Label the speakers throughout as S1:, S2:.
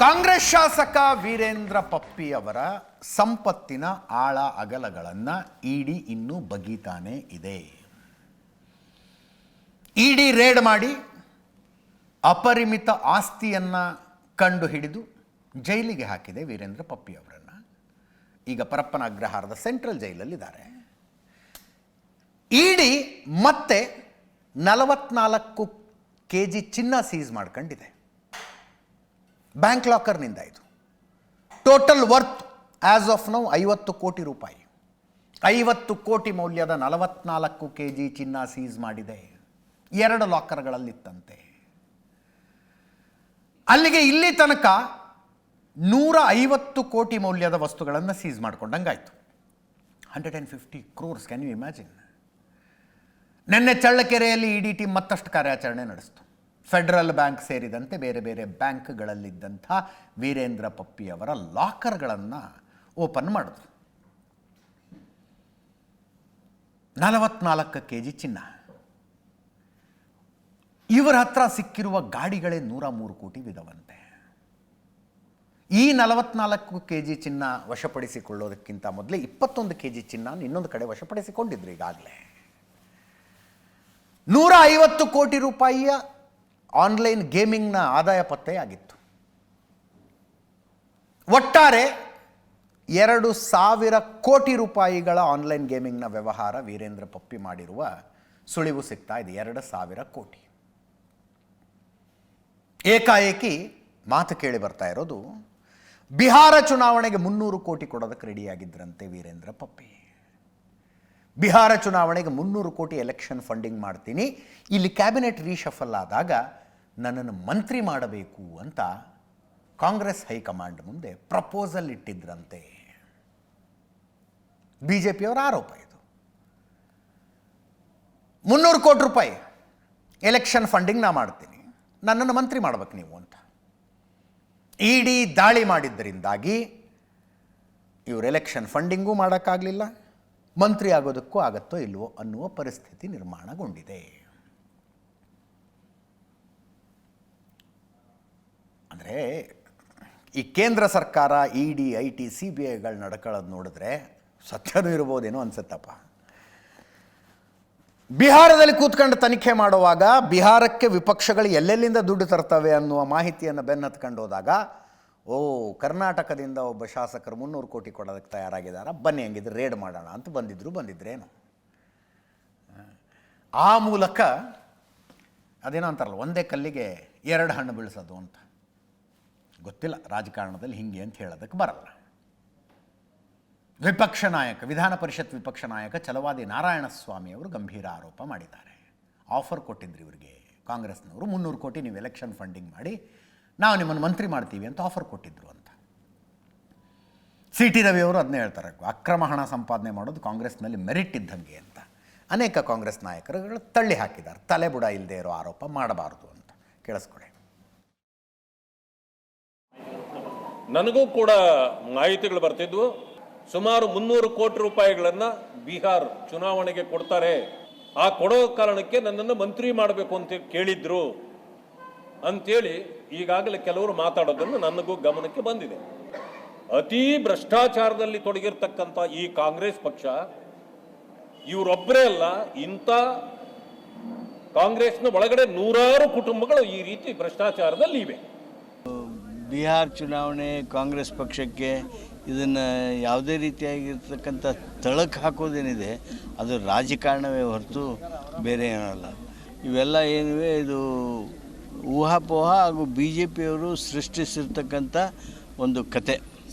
S1: ಕಾಂಗ್ರೆಸ್ ಶಾಸಕ ವೀರೇಂದ್ರ ಪಪ್ಪಿ ಅವರ ಸಂಪತ್ತಿನ ಆಳ ಅಗಲಗಳನ್ನು ಇಡಿ ಇನ್ನೂ ಬಗೀತಾನೆ ಇದೆ. ಇಡಿ ರೇಡ್ ಮಾಡಿ ಅಪರಿಮಿತ ಆಸ್ತಿಯನ್ನು ಕಂಡು ಹಿಡಿದು ಜೈಲಿಗೆ ಹಾಕಿದೆ ವೀರೇಂದ್ರ ಪಪ್ಪಿ ಅವರನ್ನು. ಈಗ ಪರಪ್ಪನ ಅಗ್ರಹಾರದ ಸೆಂಟ್ರಲ್ ಜೈಲಲ್ಲಿದ್ದಾರೆ. ಇಡಿ ಮತ್ತೆ 44 kg ಚಿನ್ನ ಸೀಸ್ ಮಾಡ್ಕೊಂಡಿದೆ. ಬ್ಯಾಂಕ್ ಲಾಕರ್ನಿಂದ ಇದು. Total worth as of now 50 ಕೋಟಿ ರೂಪಾಯಿ. 50 ಕೋಟಿ ಮೌಲ್ಯದ 44 kg ಚಿನ್ನ ಸೀಸ್ ಮಾಡಿದೆ. 2 ಲಾಕರ್ಗಳಲ್ಲಿತ್ತಂತೆ. ಅಲ್ಲಿಗೆ ಇಲ್ಲಿ ತನಕ 150 ಕೋಟಿ ಮೌಲ್ಯದ ವಸ್ತುಗಳನ್ನು ಸೀಸ್ ಮಾಡ್ಕೊಂಡಂಗಾಯ್ತು. 150 crores, ಕ್ಯಾನ್ ಯು ಇಮ್ಯಾಜಿನ್? ನಿನ್ನೆ ಚಳ್ಳಕೆರೆಯಲ್ಲಿ ಇಡಿ ಟೀಮ್ ಮತ್ತಷ್ಟು ಕಾರ್ಯಾಚರಣೆ ನಡೆಸಿತು. ಫೆಡರಲ್ ಬ್ಯಾಂಕ್ ಸೇರಿದಂತೆ ಬೇರೆ ಬೇರೆ ಬ್ಯಾಂಕ್ಗಳಲ್ಲಿದ್ದಂಥ ವೀರೇಂದ್ರ ಪಪ್ಪಿ ಅವರ ಲಾಕರ್ಗಳನ್ನು ಓಪನ್ ಮಾಡಿದ್ರು. 44 kg ಚಿನ್ನ. ಇವರ ಹತ್ರ ಸಿಕ್ಕಿರುವ ಗಾಡಿಗಳೇ 103 ಕೋಟಿ ವಿಧವಂತೆ. ಈ 44 kg ಚಿನ್ನ ವಶಪಡಿಸಿಕೊಳ್ಳೋದಕ್ಕಿಂತ ಮೊದಲೇ 21 kg ಚಿನ್ನ ಇನ್ನೊಂದು ಕಡೆ ವಶಪಡಿಸಿಕೊಂಡಿದ್ರು. ಈಗಾಗಲೇ 150 ಕೋಟಿ ರೂಪಾಯಿಯ ಆನ್ಲೈನ್ ಗೇಮಿಂಗ್ನ ಆದಾಯ ಪತ್ತೆಯಾಗಿತ್ತು. ಒಟ್ಟಾರೆ 2,000 ಕೋಟಿ ರೂಪಾಯಿಗಳ ಆನ್ಲೈನ್ ಗೇಮಿಂಗ್ನ ವ್ಯವಹಾರ ವೀರೇಂದ್ರ ಪಪ್ಪಿ ಮಾಡಿರುವ ಸುಳಿವು ಸಿಗ್ತಾ ಇದೆ. 2,000 ಕೋಟಿ. ಏಕಾಏಕಿ ಮಾತು ಕೇಳಿ ಬರ್ತಾ ಇರೋದು, ಬಿಹಾರ ಚುನಾವಣೆಗೆ 300 ಕೋಟಿ ಕೊಡೋದಕ್ಕೆ ರೆಡಿಯಾಗಿದ್ದರಂತೆ ವೀರೇಂದ್ರ ಪಪ್ಪಿ. ಬಿಹಾರ ಚುನಾವಣೆಗೆ 300 ಕೋಟಿ ಎಲೆಕ್ಷನ್ ಫಂಡಿಂಗ್ ಮಾಡ್ತೀನಿ, ಇಲ್ಲಿ ಕ್ಯಾಬಿನೆಟ್ ರೀಶಫಲ್ ಆದಾಗ ನನ್ನನ್ನು ಮಂತ್ರಿ ಮಾಡಬೇಕು ಅಂತ ಕಾಂಗ್ರೆಸ್ ಹೈಕಮಾಂಡ್ ಮುಂದೆ ಪ್ರಪೋಸಲ್ ಇಟ್ಟಿದ್ರಂತೆ. ಬಿಜೆಪಿಯವರ ಆರೋಪ ಇದು. 300 ಕೋಟಿ ರೂಪಾಯಿ ಎಲೆಕ್ಷನ್ ಫಂಡಿಂಗ್ ನಾ ಮಾಡ್ತೀನಿ, ನನ್ನನ್ನು ಮಂತ್ರಿ ಮಾಡ್ಬೇಕು ನೀವು ಅಂತ. ಇಡಿ ದಾಳಿ ಮಾಡಿದ್ದರಿಂದಾಗಿ ಇವರು ಎಲೆಕ್ಷನ್ ಫಂಡಿಂಗೂ ಮಾಡೋಕ್ಕಾಗಲಿಲ್ಲ, ಮಂತ್ರಿ ಆಗೋದಕ್ಕೂ ಆಗತ್ತೋ ಇಲ್ವೋ ಅನ್ನುವ ಪರಿಸ್ಥಿತಿ ನಿರ್ಮಾಣಗೊಂಡಿದೆ. ಅಂದರೆ ಈ ಕೇಂದ್ರ ಸರ್ಕಾರ ಇಡಿ, ಐಟಿ, CBIಗಳು ನಡ್ಕೊಳ್ಳೋದು ನೋಡಿದ್ರೆ ಸತ್ಯನೂ ಇರ್ಬೋದೇನೋ ಅನ್ಸುತ್ತಪ್ಪ. ಬಿಹಾರದಲ್ಲಿ ಕೂತ್ಕೊಂಡು ತನಿಖೆ ಮಾಡುವಾಗ ಬಿಹಾರಕ್ಕೆ ವಿಪಕ್ಷಗಳು ಎಲ್ಲೆಲ್ಲಿಂದ ದುಡ್ಡು ತರ್ತವೆ ಅನ್ನುವ ಮಾಹಿತಿಯನ್ನು ಬೆನ್ನತ್ಕೊಂಡು ಹೋದಾಗ, ಓ, ಕರ್ನಾಟಕದಿಂದ ಒಬ್ಬ ಶಾಸಕರು 300 ಕೋಟಿ ಕೊಡೋದಕ್ಕೆ ತಯಾರಾಗಿದ್ದಾರೆ, ಬನ್ನಿ ಹಂಗಿದ್ರೆ ರೇಡ್ ಮಾಡೋಣ ಅಂತ ಬಂದಿದ್ರೇನು. ಆ ಮೂಲಕ ಅದೇನೋ ಅಂತಾರಲ್ಲ, ಒಂದೇ ಕಲ್ಲಿಗೆ 2 ಹಣ್ಣು ಬೀಳಿಸೋದು ಅಂತ. ಗೊತ್ತಿಲ್ಲ, ರಾಜಕಾರಣದಲ್ಲಿ ಹಿಂಗೆ ಅಂತ ಹೇಳೋದಕ್ಕೆ ಬರಲ್ಲ. ವಿಪಕ್ಷ ನಾಯಕ, ವಿಧಾನ ಪರಿಷತ್ ವಿಪಕ್ಷ ನಾಯಕ ಛಲವಾದಿ ನಾರಾಯಣಸ್ವಾಮಿ ಅವರು ಗಂಭೀರ ಆರೋಪ ಮಾಡಿದ್ದಾರೆ. ಆಫರ್ ಕೊಟ್ಟಿದ್ರು ಇವರಿಗೆ ಕಾಂಗ್ರೆಸ್ನವರು, 300 ಕೋಟಿ ನೀವು ಎಲೆಕ್ಷನ್ ಫಂಡಿಂಗ್ ಮಾಡಿ ನಾವು ನಿಮ್ಮನ್ನು ಮಂತ್ರಿ ಮಾಡ್ತೀವಿ ಅಂತ ಆಫರ್ ಕೊಟ್ಟಿದ್ರು ಅಂತ. CT ರವಿ ಅವರು ಅದನ್ನೇ ಹೇಳ್ತಾರೆ, ಅಕ್ರಮ ಹಣ ಸಂಪಾದನೆ ಮಾಡೋದು ಕಾಂಗ್ರೆಸ್ನಲ್ಲಿ ಮೆರಿಟ್ ಇದ್ದಂಗೆ ಅಂತ. ಅನೇಕ ಕಾಂಗ್ರೆಸ್ ನಾಯಕರುಗಳು ತಳ್ಳಿ ಹಾಕಿದ್ದಾರೆ, ತಲೆಬುಡ ಇಲ್ಲದೆ ಇರೋ ಆರೋಪ ಮಾಡಬಾರ್ದು ಅಂತ. ಕೇಳಿಸ್ಕೊಳ್ಳಿ.
S2: ನನಗೂ ಕೂಡ ಮಾಹಿತಿಗಳು ಬರ್ತಿದ್ವು. ಸುಮಾರು 300 ಕೋಟಿ ರೂಪಾಯಿಗಳನ್ನು ಬಿಹಾರ್ ಚುನಾವಣೆಗೆ ಕೊಡ್ತಾರೆ, ಆ ಕೊಡೋ ಕಾರಣಕ್ಕೆ ನನ್ನನ್ನು ಮಂತ್ರಿ ಮಾಡಬೇಕು ಅಂತ ಕೇಳಿದ್ರು ಅಂತೇಳಿ ಈಗಾಗಲೇ ಕೆಲವರು ಮಾತಾಡೋದನ್ನು ನನಗೂ ಗಮನಕ್ಕೆ ಬಂದಿದೆ. ಅತಿ ಭ್ರಷ್ಟಾಚಾರದಲ್ಲಿ ತೊಡಗಿರ್ತಕ್ಕಂಥ ಈ ಕಾಂಗ್ರೆಸ್ ಪಕ್ಷ ಇವರೊಬ್ಬರೇ ಅಲ್ಲ, ಇಂಥ ಕಾಂಗ್ರೆಸ್ನ ಒಳಗಡೆ 100 ಕುಟುಂಬಗಳು ಈ ರೀತಿ ಭ್ರಷ್ಟಾಚಾರದಲ್ಲಿ ಇವೆ.
S3: ಬಿಹಾರ್ ಚುನಾವಣೆ ಕಾಂಗ್ರೆಸ್ ಪಕ್ಷಕ್ಕೆ ಇದನ್ನು ಯಾವುದೇ ರೀತಿಯಾಗಿರ್ತಕ್ಕಂಥ ತಳಕು ಹಾಕೋದೇನಿದೆ ಅದು ರಾಜಕಾರಣವೇ ಹೊರತು ಬೇರೆ ಏನಲ್ಲ. ಇವೆಲ್ಲ ಏನಿವೆ ಇದು ಊಹಾಪೋಹ ಹಾಗೂ BJPಯವರು ಸೃಷ್ಟಿಸಿರ್ತಕ್ಕಂಥ ಒಂದು ಕತೆ.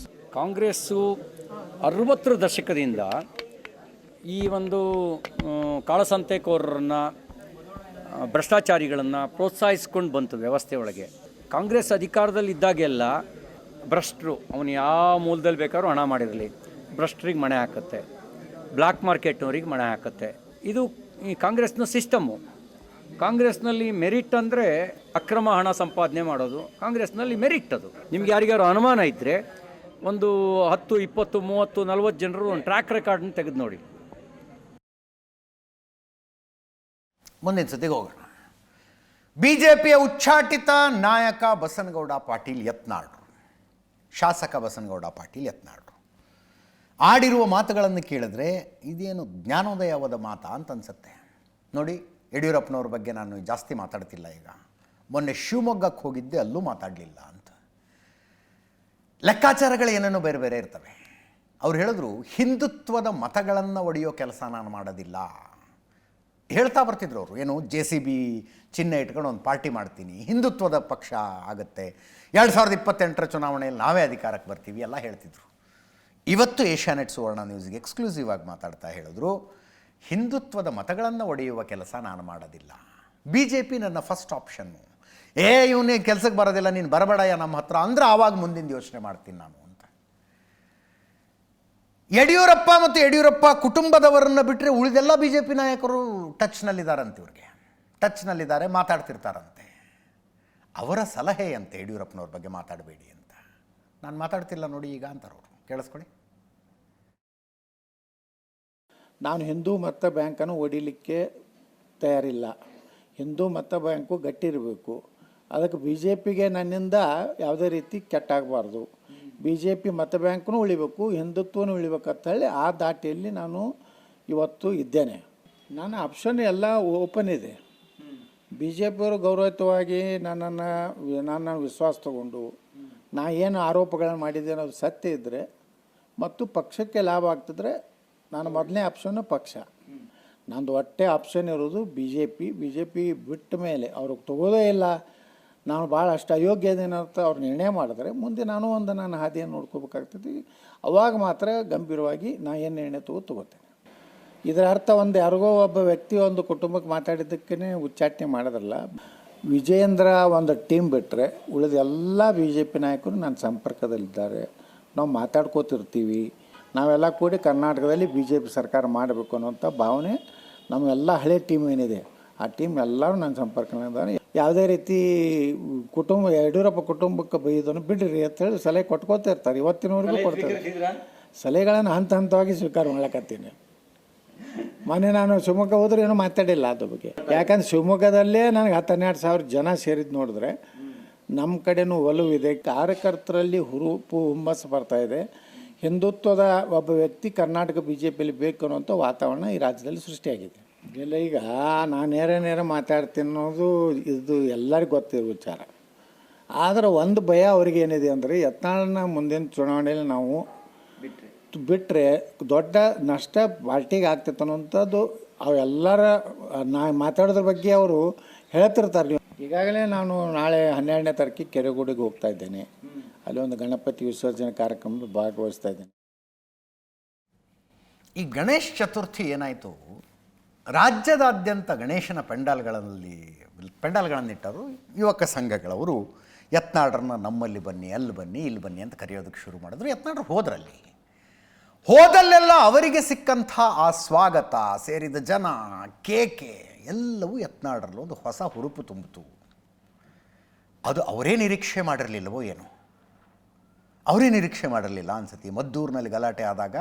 S4: ಕಾಂಗ್ರೆಸ್ಸು 60ರ ದಶಕದಿಂದ ಈ ಒಂದು ಕಾಳಸಂತೆಕೋರರನ್ನು, ಭ್ರಷ್ಟಾಚಾರಿಗಳನ್ನು ಪ್ರೋತ್ಸಾಹಿಸ್ಕೊಂಡು ಬಂತು ವ್ಯವಸ್ಥೆ ಒಳಗೆ. ಕಾಂಗ್ರೆಸ್ ಅಧಿಕಾರದಲ್ಲಿದ್ದಾಗೆಲ್ಲ ಭ್ರಷ್ಟರು, ಅವನು ಯಾವ ಮೂಲದಲ್ಲಿ ಬೇಕಾದ್ರೂ ಹಣ ಮಾಡಿರಲಿ, ಭ್ರಷ್ಟರಿಗೆ ಮಣೆ ಹಾಕುತ್ತೆ, ಬ್ಲ್ಯಾಕ್ ಮಾರ್ಕೆಟ್ನವ್ರಿಗೆ ಮಣೆ ಹಾಕುತ್ತೆ. ಇದು ಈ ಕಾಂಗ್ರೆಸ್ನ ಸಿಸ್ಟಮ್ಮು. ಕಾಂಗ್ರೆಸ್ನಲ್ಲಿ ಮೆರಿಟ್ ಅಂದರೆ ಅಕ್ರಮ ಹಣ ಸಂಪಾದನೆ ಮಾಡೋದು ಕಾಂಗ್ರೆಸ್ನಲ್ಲಿ ಮೆರಿಟ್. ಅದು ನಿಮ್ಗೆ ಯಾರಿಗಾರು ಅನುಮಾನ ಇದ್ದರೆ ಒಂದು 10, 20, 30, 40 ಜನರು ಒಂದು ಟ್ರ್ಯಾಕ್ ರೆಕಾರ್ಡನ್ನು ತೆಗೆದು ನೋಡಿ.
S1: ಮುಂದಿನ ಸತಿಗೆ ಹೋಗೋಣ. ಬಿಜೆಪಿಯ ಉಚ್ಚಾಟಿತ ನಾಯಕ ಬಸನಗೌಡ ಪಾಟೀಲ್ ಯತ್ನಾಳ್ ಶಾಸಕ ಬಸನಗೌಡ ಪಾಟೀಲ್ ಯತ್ನಾಳರು ಆಡಿರುವ ಮಾತುಗಳನ್ನು ಕೇಳಿದ್ರೆ ಇದೇನು ಜ್ಞಾನೋದಯವಾದ ಮಾತಾ ಅಂತ ಅನಿಸುತ್ತೆ. ನೋಡಿ, ಯಡಿಯೂರಪ್ಪನವ್ರ ಬಗ್ಗೆ ನಾನು ಜಾಸ್ತಿ ಮಾತಾಡ್ತಿಲ್ಲ. ಈಗ ಮೊನ್ನೆ ಶಿವಮೊಗ್ಗಕ್ಕೆ ಹೋಗಿದ್ದೆ, ಅಲ್ಲೂ ಮಾತಾಡಲಿಲ್ಲ ಅಂತ. ಲೆಕ್ಕಾಚಾರಗಳು ಏನೇನೋ ಬೇರೆ ಬೇರೆ ಇರ್ತವೆ. ಅವ್ರು ಹೇಳಿದ್ರು, ಹಿಂದುತ್ವದ ಮತಗಳನ್ನು ಒಡೆಯೋ ಕೆಲಸ ನಾನು ಮಾಡೋದಿಲ್ಲ. ಹೇಳ್ತಾ ಬರ್ತಿದ್ರು ಅವರು, ಏನು JCB ಚಿಹ್ನೆ ಇಟ್ಕೊಂಡು ಒಂದು ಪಾರ್ಟಿ ಮಾಡ್ತೀನಿ, ಹಿಂದುತ್ವದ ಪಕ್ಷ ಆಗುತ್ತೆ, 2028 ಚುನಾವಣೆಯಲ್ಲಿ ನಾವೇ ಅಧಿಕಾರಕ್ಕೆ ಬರ್ತೀವಿ ಎಲ್ಲ ಹೇಳ್ತಿದ್ರು. ಇವತ್ತು ಏಷ್ಯಾನೆಟ್ ಸುವರ್ಣ ನ್ಯೂಸ್ಗೆ ಎಕ್ಸ್ಕ್ಲೂಸಿವ್ ಆಗಿ ಮಾತಾಡ್ತಾ ಹೇಳಿದ್ರು, ಹಿಂದುತ್ವದ ಮತಗಳನ್ನು ಒಡೆಯುವ ಕೆಲಸ ನಾನು ಮಾಡೋದಿಲ್ಲ. BJP ನನ್ನ ಫಸ್ಟ್ ಆಪ್ಷನ್ನು. ಇವನೇ ಕೆಲಸಕ್ಕೆ ಬರೋದಿಲ್ಲ, ನೀನು ಬರಬೇಡಯ್ಯ ನಮ್ಮ ಹತ್ರ ಅಂದರೆ ಆವಾಗ ಮುಂದಿನ ಯೋಚನೆ ಮಾಡ್ತೀನಿ ನಾನು ಅಂತ. ಯಡಿಯೂರಪ್ಪ ಮತ್ತು ಯಡಿಯೂರಪ್ಪ ಕುಟುಂಬದವರನ್ನು ಬಿಟ್ಟರೆ ಉಳಿದೆಲ್ಲ BJP ನಾಯಕರು ಟಚ್ನಲ್ಲಿದ್ದಾರಂತೆ, ಇವ್ರಿಗೆ ಟಚ್ನಲ್ಲಿದ್ದಾರೆ, ಮಾತಾಡ್ತಿರ್ತಾರಂತೆ. ಅವರ ಸಲಹೆ ಅಂತೆ ಯಡಿಯೂರಪ್ಪನವ್ರ ಬಗ್ಗೆ ಮಾತಾಡಬೇಡಿ ಅಂತ. ನಾನು ಮಾತಾಡ್ತಿಲ್ಲ ನೋಡಿ ಈಗ ಅಂತಾರವರು, ಕೇಳಿಸ್ಕೊಳ್ಳಿ.
S5: ನಾನು ಹಿಂದೂ ಮತ ಬ್ಯಾಂಕನ್ನು ಒಡಿಲಿಕ್ಕೆ ತಯಾರಿಲ್ಲ. ಹಿಂದೂ ಮತ ಬ್ಯಾಂಕು ಗಟ್ಟಿರಬೇಕು. ಅದಕ್ಕೆ BJPಗೆ ನನ್ನಿಂದ ಯಾವುದೇ ರೀತಿ ಕೆಟ್ಟಾಗಬಾರ್ದು. BJP ಮತ ಬ್ಯಾಂಕನ್ನು ಉಳಿಬೇಕು, ಹಿಂದುತ್ವನೂ ಉಳಿಬೇಕಂತ ಹೇಳಿ ಆ ದಾಟಿಯಲ್ಲಿ ನಾನು ಇವತ್ತು ಇದ್ದೇನೆ. ನನ್ನ ಆಪ್ಷನ್ ಎಲ್ಲ ಓಪನ್ ಇದೆ. BJPಯವರು ಗೌರವಯುತವಾಗಿ ನನ್ನನ್ನು ವಿಶ್ವಾಸ ತಗೊಂಡು ನಾ ಏನು ಆರೋಪಗಳನ್ನು ಮಾಡಿದ್ದೆ ಅನ್ನೋದು ಸತ್ಯ ಇದ್ದರೆ ಮತ್ತು ಪಕ್ಷಕ್ಕೆ ಲಾಭ ಆಗ್ತಿದ್ರೆ ನಾನು ಮೊದಲನೇ ಆಪ್ಷನ್ನು ಪಕ್ಷ. ನಂದು ಒಟ್ಟೆ ಆಪ್ಷನ್ ಇರೋದು BJP ಬಿಟ್ಟ ಮೇಲೆ ಅವ್ರಿಗೆ ತಗೋದೇ ಇಲ್ಲ, ನಾನು ಭಾಳ ಅಷ್ಟು ಅಯೋಗ್ಯದೇನಂತ ಅವ್ರು ನಿರ್ಣಯ ಮಾಡಿದ್ರೆ ಮುಂದೆ ನಾನು ನನ್ನ ಹಾದಿಯನ್ನು ನೋಡ್ಕೋಬೇಕಾಗ್ತದೆ. ಅವಾಗ ಮಾತ್ರ ಗಂಭೀರವಾಗಿ ನಾ ಏನು ನಿರ್ಣಯ ತಗೋತೇನೆ. ಇದರ ಅರ್ಥ ಯಾರಿಗೋ ಒಬ್ಬ ವ್ಯಕ್ತಿ ಒಂದು ಕುಟುಂಬಕ್ಕೆ ಮಾತಾಡಿದ್ದಕ್ಕೇ ಉಚ್ಚಾಟನೆ ಮಾಡೋದಲ್ಲ. ವಿಜಯೇಂದ್ರ ಒಂದು ಟೀಮ್ ಬಿಟ್ಟರೆ ಉಳಿದ ಎಲ್ಲ BJP ನಾಯಕರು ನನ್ನ ಸಂಪರ್ಕದಲ್ಲಿದ್ದಾರೆ. ನಾವು ಮಾತಾಡ್ಕೋತಿರ್ತೀವಿ. ನಾವೆಲ್ಲ ಕೂಡಿ ಕರ್ನಾಟಕದಲ್ಲಿ BJP ಸರ್ಕಾರ ಮಾಡಬೇಕು ಅನ್ನೋಂಥ ಭಾವನೆ ನಮ್ಮೆಲ್ಲ ಹಳೆ ಟೀಮ್ ಏನಿದೆ ಆ ಟೀಮ್ ಎಲ್ಲರೂ ನನ್ನ ಸಂಪರ್ಕದಲ್ಲಿದ್ದಾರೆ. ಯಾವುದೇ ರೀತಿ ಯಡಿಯೂರಪ್ಪ ಕುಟುಂಬಕ್ಕೆ ಬೈಯೋದನ್ನು ಬಿಡ್ರಿ ಅಂತ ಹೇಳಿ ಸಲಹೆ ಕೊಟ್ಕೋತಾ ಇರ್ತಾರೆ. ಇವತ್ತಿನವರೆಗೂ ಕೊಡ್ತಾರೆ. ಸಲಹೆಗಳನ್ನು ಹಂತ ಹಂತವಾಗಿ ಸ್ವೀಕಾರ ಮಾಡ್ಲಕತ್ತೀನಿ. ಮೊನ್ನೆ ನಾನು ಶಿವಮೊಗ್ಗ ಹೋದ್ರೆ ಏನೂ ಮಾತಾಡಿಲ್ಲ ಅದ್ರ ಬಗ್ಗೆ. ಯಾಕಂದ್ರೆ ಶಿವಮೊಗ್ಗದಲ್ಲೇ ನನಗೆ 10-12 ಜನ ಸೇರಿದ್ದು ನೋಡಿದ್ರೆ ನಮ್ಮ ಕಡೆನೂ ಒಲವಿದೆ. ಕಾರ್ಯಕರ್ತರಲ್ಲಿ ಹುಮ್ಮಸ್ಸು ಬರ್ತಾಯಿದೆ. ಹಿಂದುತ್ವದ ಒಬ್ಬ ವ್ಯಕ್ತಿ ಕರ್ನಾಟಕ BJPಯಲ್ಲಿ ಬೇಕು ಅನ್ನೋಂಥ ವಾತಾವರಣ ಈ ರಾಜ್ಯದಲ್ಲಿ ಸೃಷ್ಟಿಯಾಗಿದೆ. ಇಲ್ಲ, ಈಗ ನಾನು ನೇರ ಮಾತಾಡ್ತೀನಿ ಅನ್ನೋದು ಇದು ಎಲ್ಲರಿಗೂ ಗೊತ್ತಿರೋ ವಿಚಾರ. ಆದರೆ ಒಂದು ಭಯ ಅವ್ರಿಗೆ ಏನಿದೆ ಅಂದರೆ, ಯತ್ನಾಳನ್ನ ಮುಂದಿನ ಚುನಾವಣೆಯಲ್ಲಿ ನಾವು ಬಿಟ್ಟರೆ ದೊಡ್ಡ ನಷ್ಟ ಪಾರ್ಟಿಗೆ ಆಗ್ತೈತೆ ಅನ್ನೋಂಥದ್ದು ಅವೆಲ್ಲರ ಮಾತಾಡೋದ್ರ ಬಗ್ಗೆ ಅವರು ಹೇಳ್ತಿರ್ತಾರೆ. ಈಗಾಗಲೇ ನಾನು ನಾಳೆ 12ನೇ ತಾರೀಕಿಗೆ ಕೆರೆಗೋಡಿಗೆ ಹೋಗ್ತಾ ಇದ್ದೇನೆ. ಅಲ್ಲಿ ಒಂದು ಗಣಪತಿ ವಿಸರ್ಜನೆ ಕಾರ್ಯಕ್ರಮದಲ್ಲಿ ಭಾಗವಹಿಸ್ತಾ ಇದ್ದೇನೆ.
S1: ಈ ಗಣೇಶ ಚತುರ್ಥಿ ಏನಾಯಿತು, ರಾಜ್ಯದಾದ್ಯಂತ ಗಣೇಶನ ಪೆಂಡಾಲ್ಗಳನ್ನಿಟ್ಟರು ಯುವಕ ಸಂಘಗಳವರು ಯತ್ನಾಳರನ್ನ ನಮ್ಮಲ್ಲಿ ಬನ್ನಿ, ಅಲ್ಲಿ ಬನ್ನಿ, ಇಲ್ಲಿ ಬನ್ನಿ ಅಂತ ಕರೆಯೋದಕ್ಕೆ ಶುರು ಮಾಡಿದ್ರು. ಯತ್ನಾಳರು ಹೋದ್ರಲ್ಲಿ. ಹೋದಲ್ಲೆಲ್ಲ ಅವರಿಗೆ ಸಿಕ್ಕಂಥ ಆ ಸ್ವಾಗತ, ಸೇರಿದ ಜನ, ಕೇಕೆ ಎಲ್ಲವೂ ಯತ್ನಾಳರಲ್ಲಿ ಒಂದು ಹೊಸ ಹುರುಪು ತುಂಬಿತು. ಅದು ಅವರೇ ನಿರೀಕ್ಷೆ ಮಾಡಿರಲಿಲ್ಲವೋ ಏನೋ, ಅವರೇ ನಿರೀಕ್ಷೆ ಮಾಡಿರಲಿಲ್ಲ ಅನ್ಸತಿ. ಮದ್ದೂರಿನಲ್ಲಿ ಗಲಾಟೆ ಆದಾಗ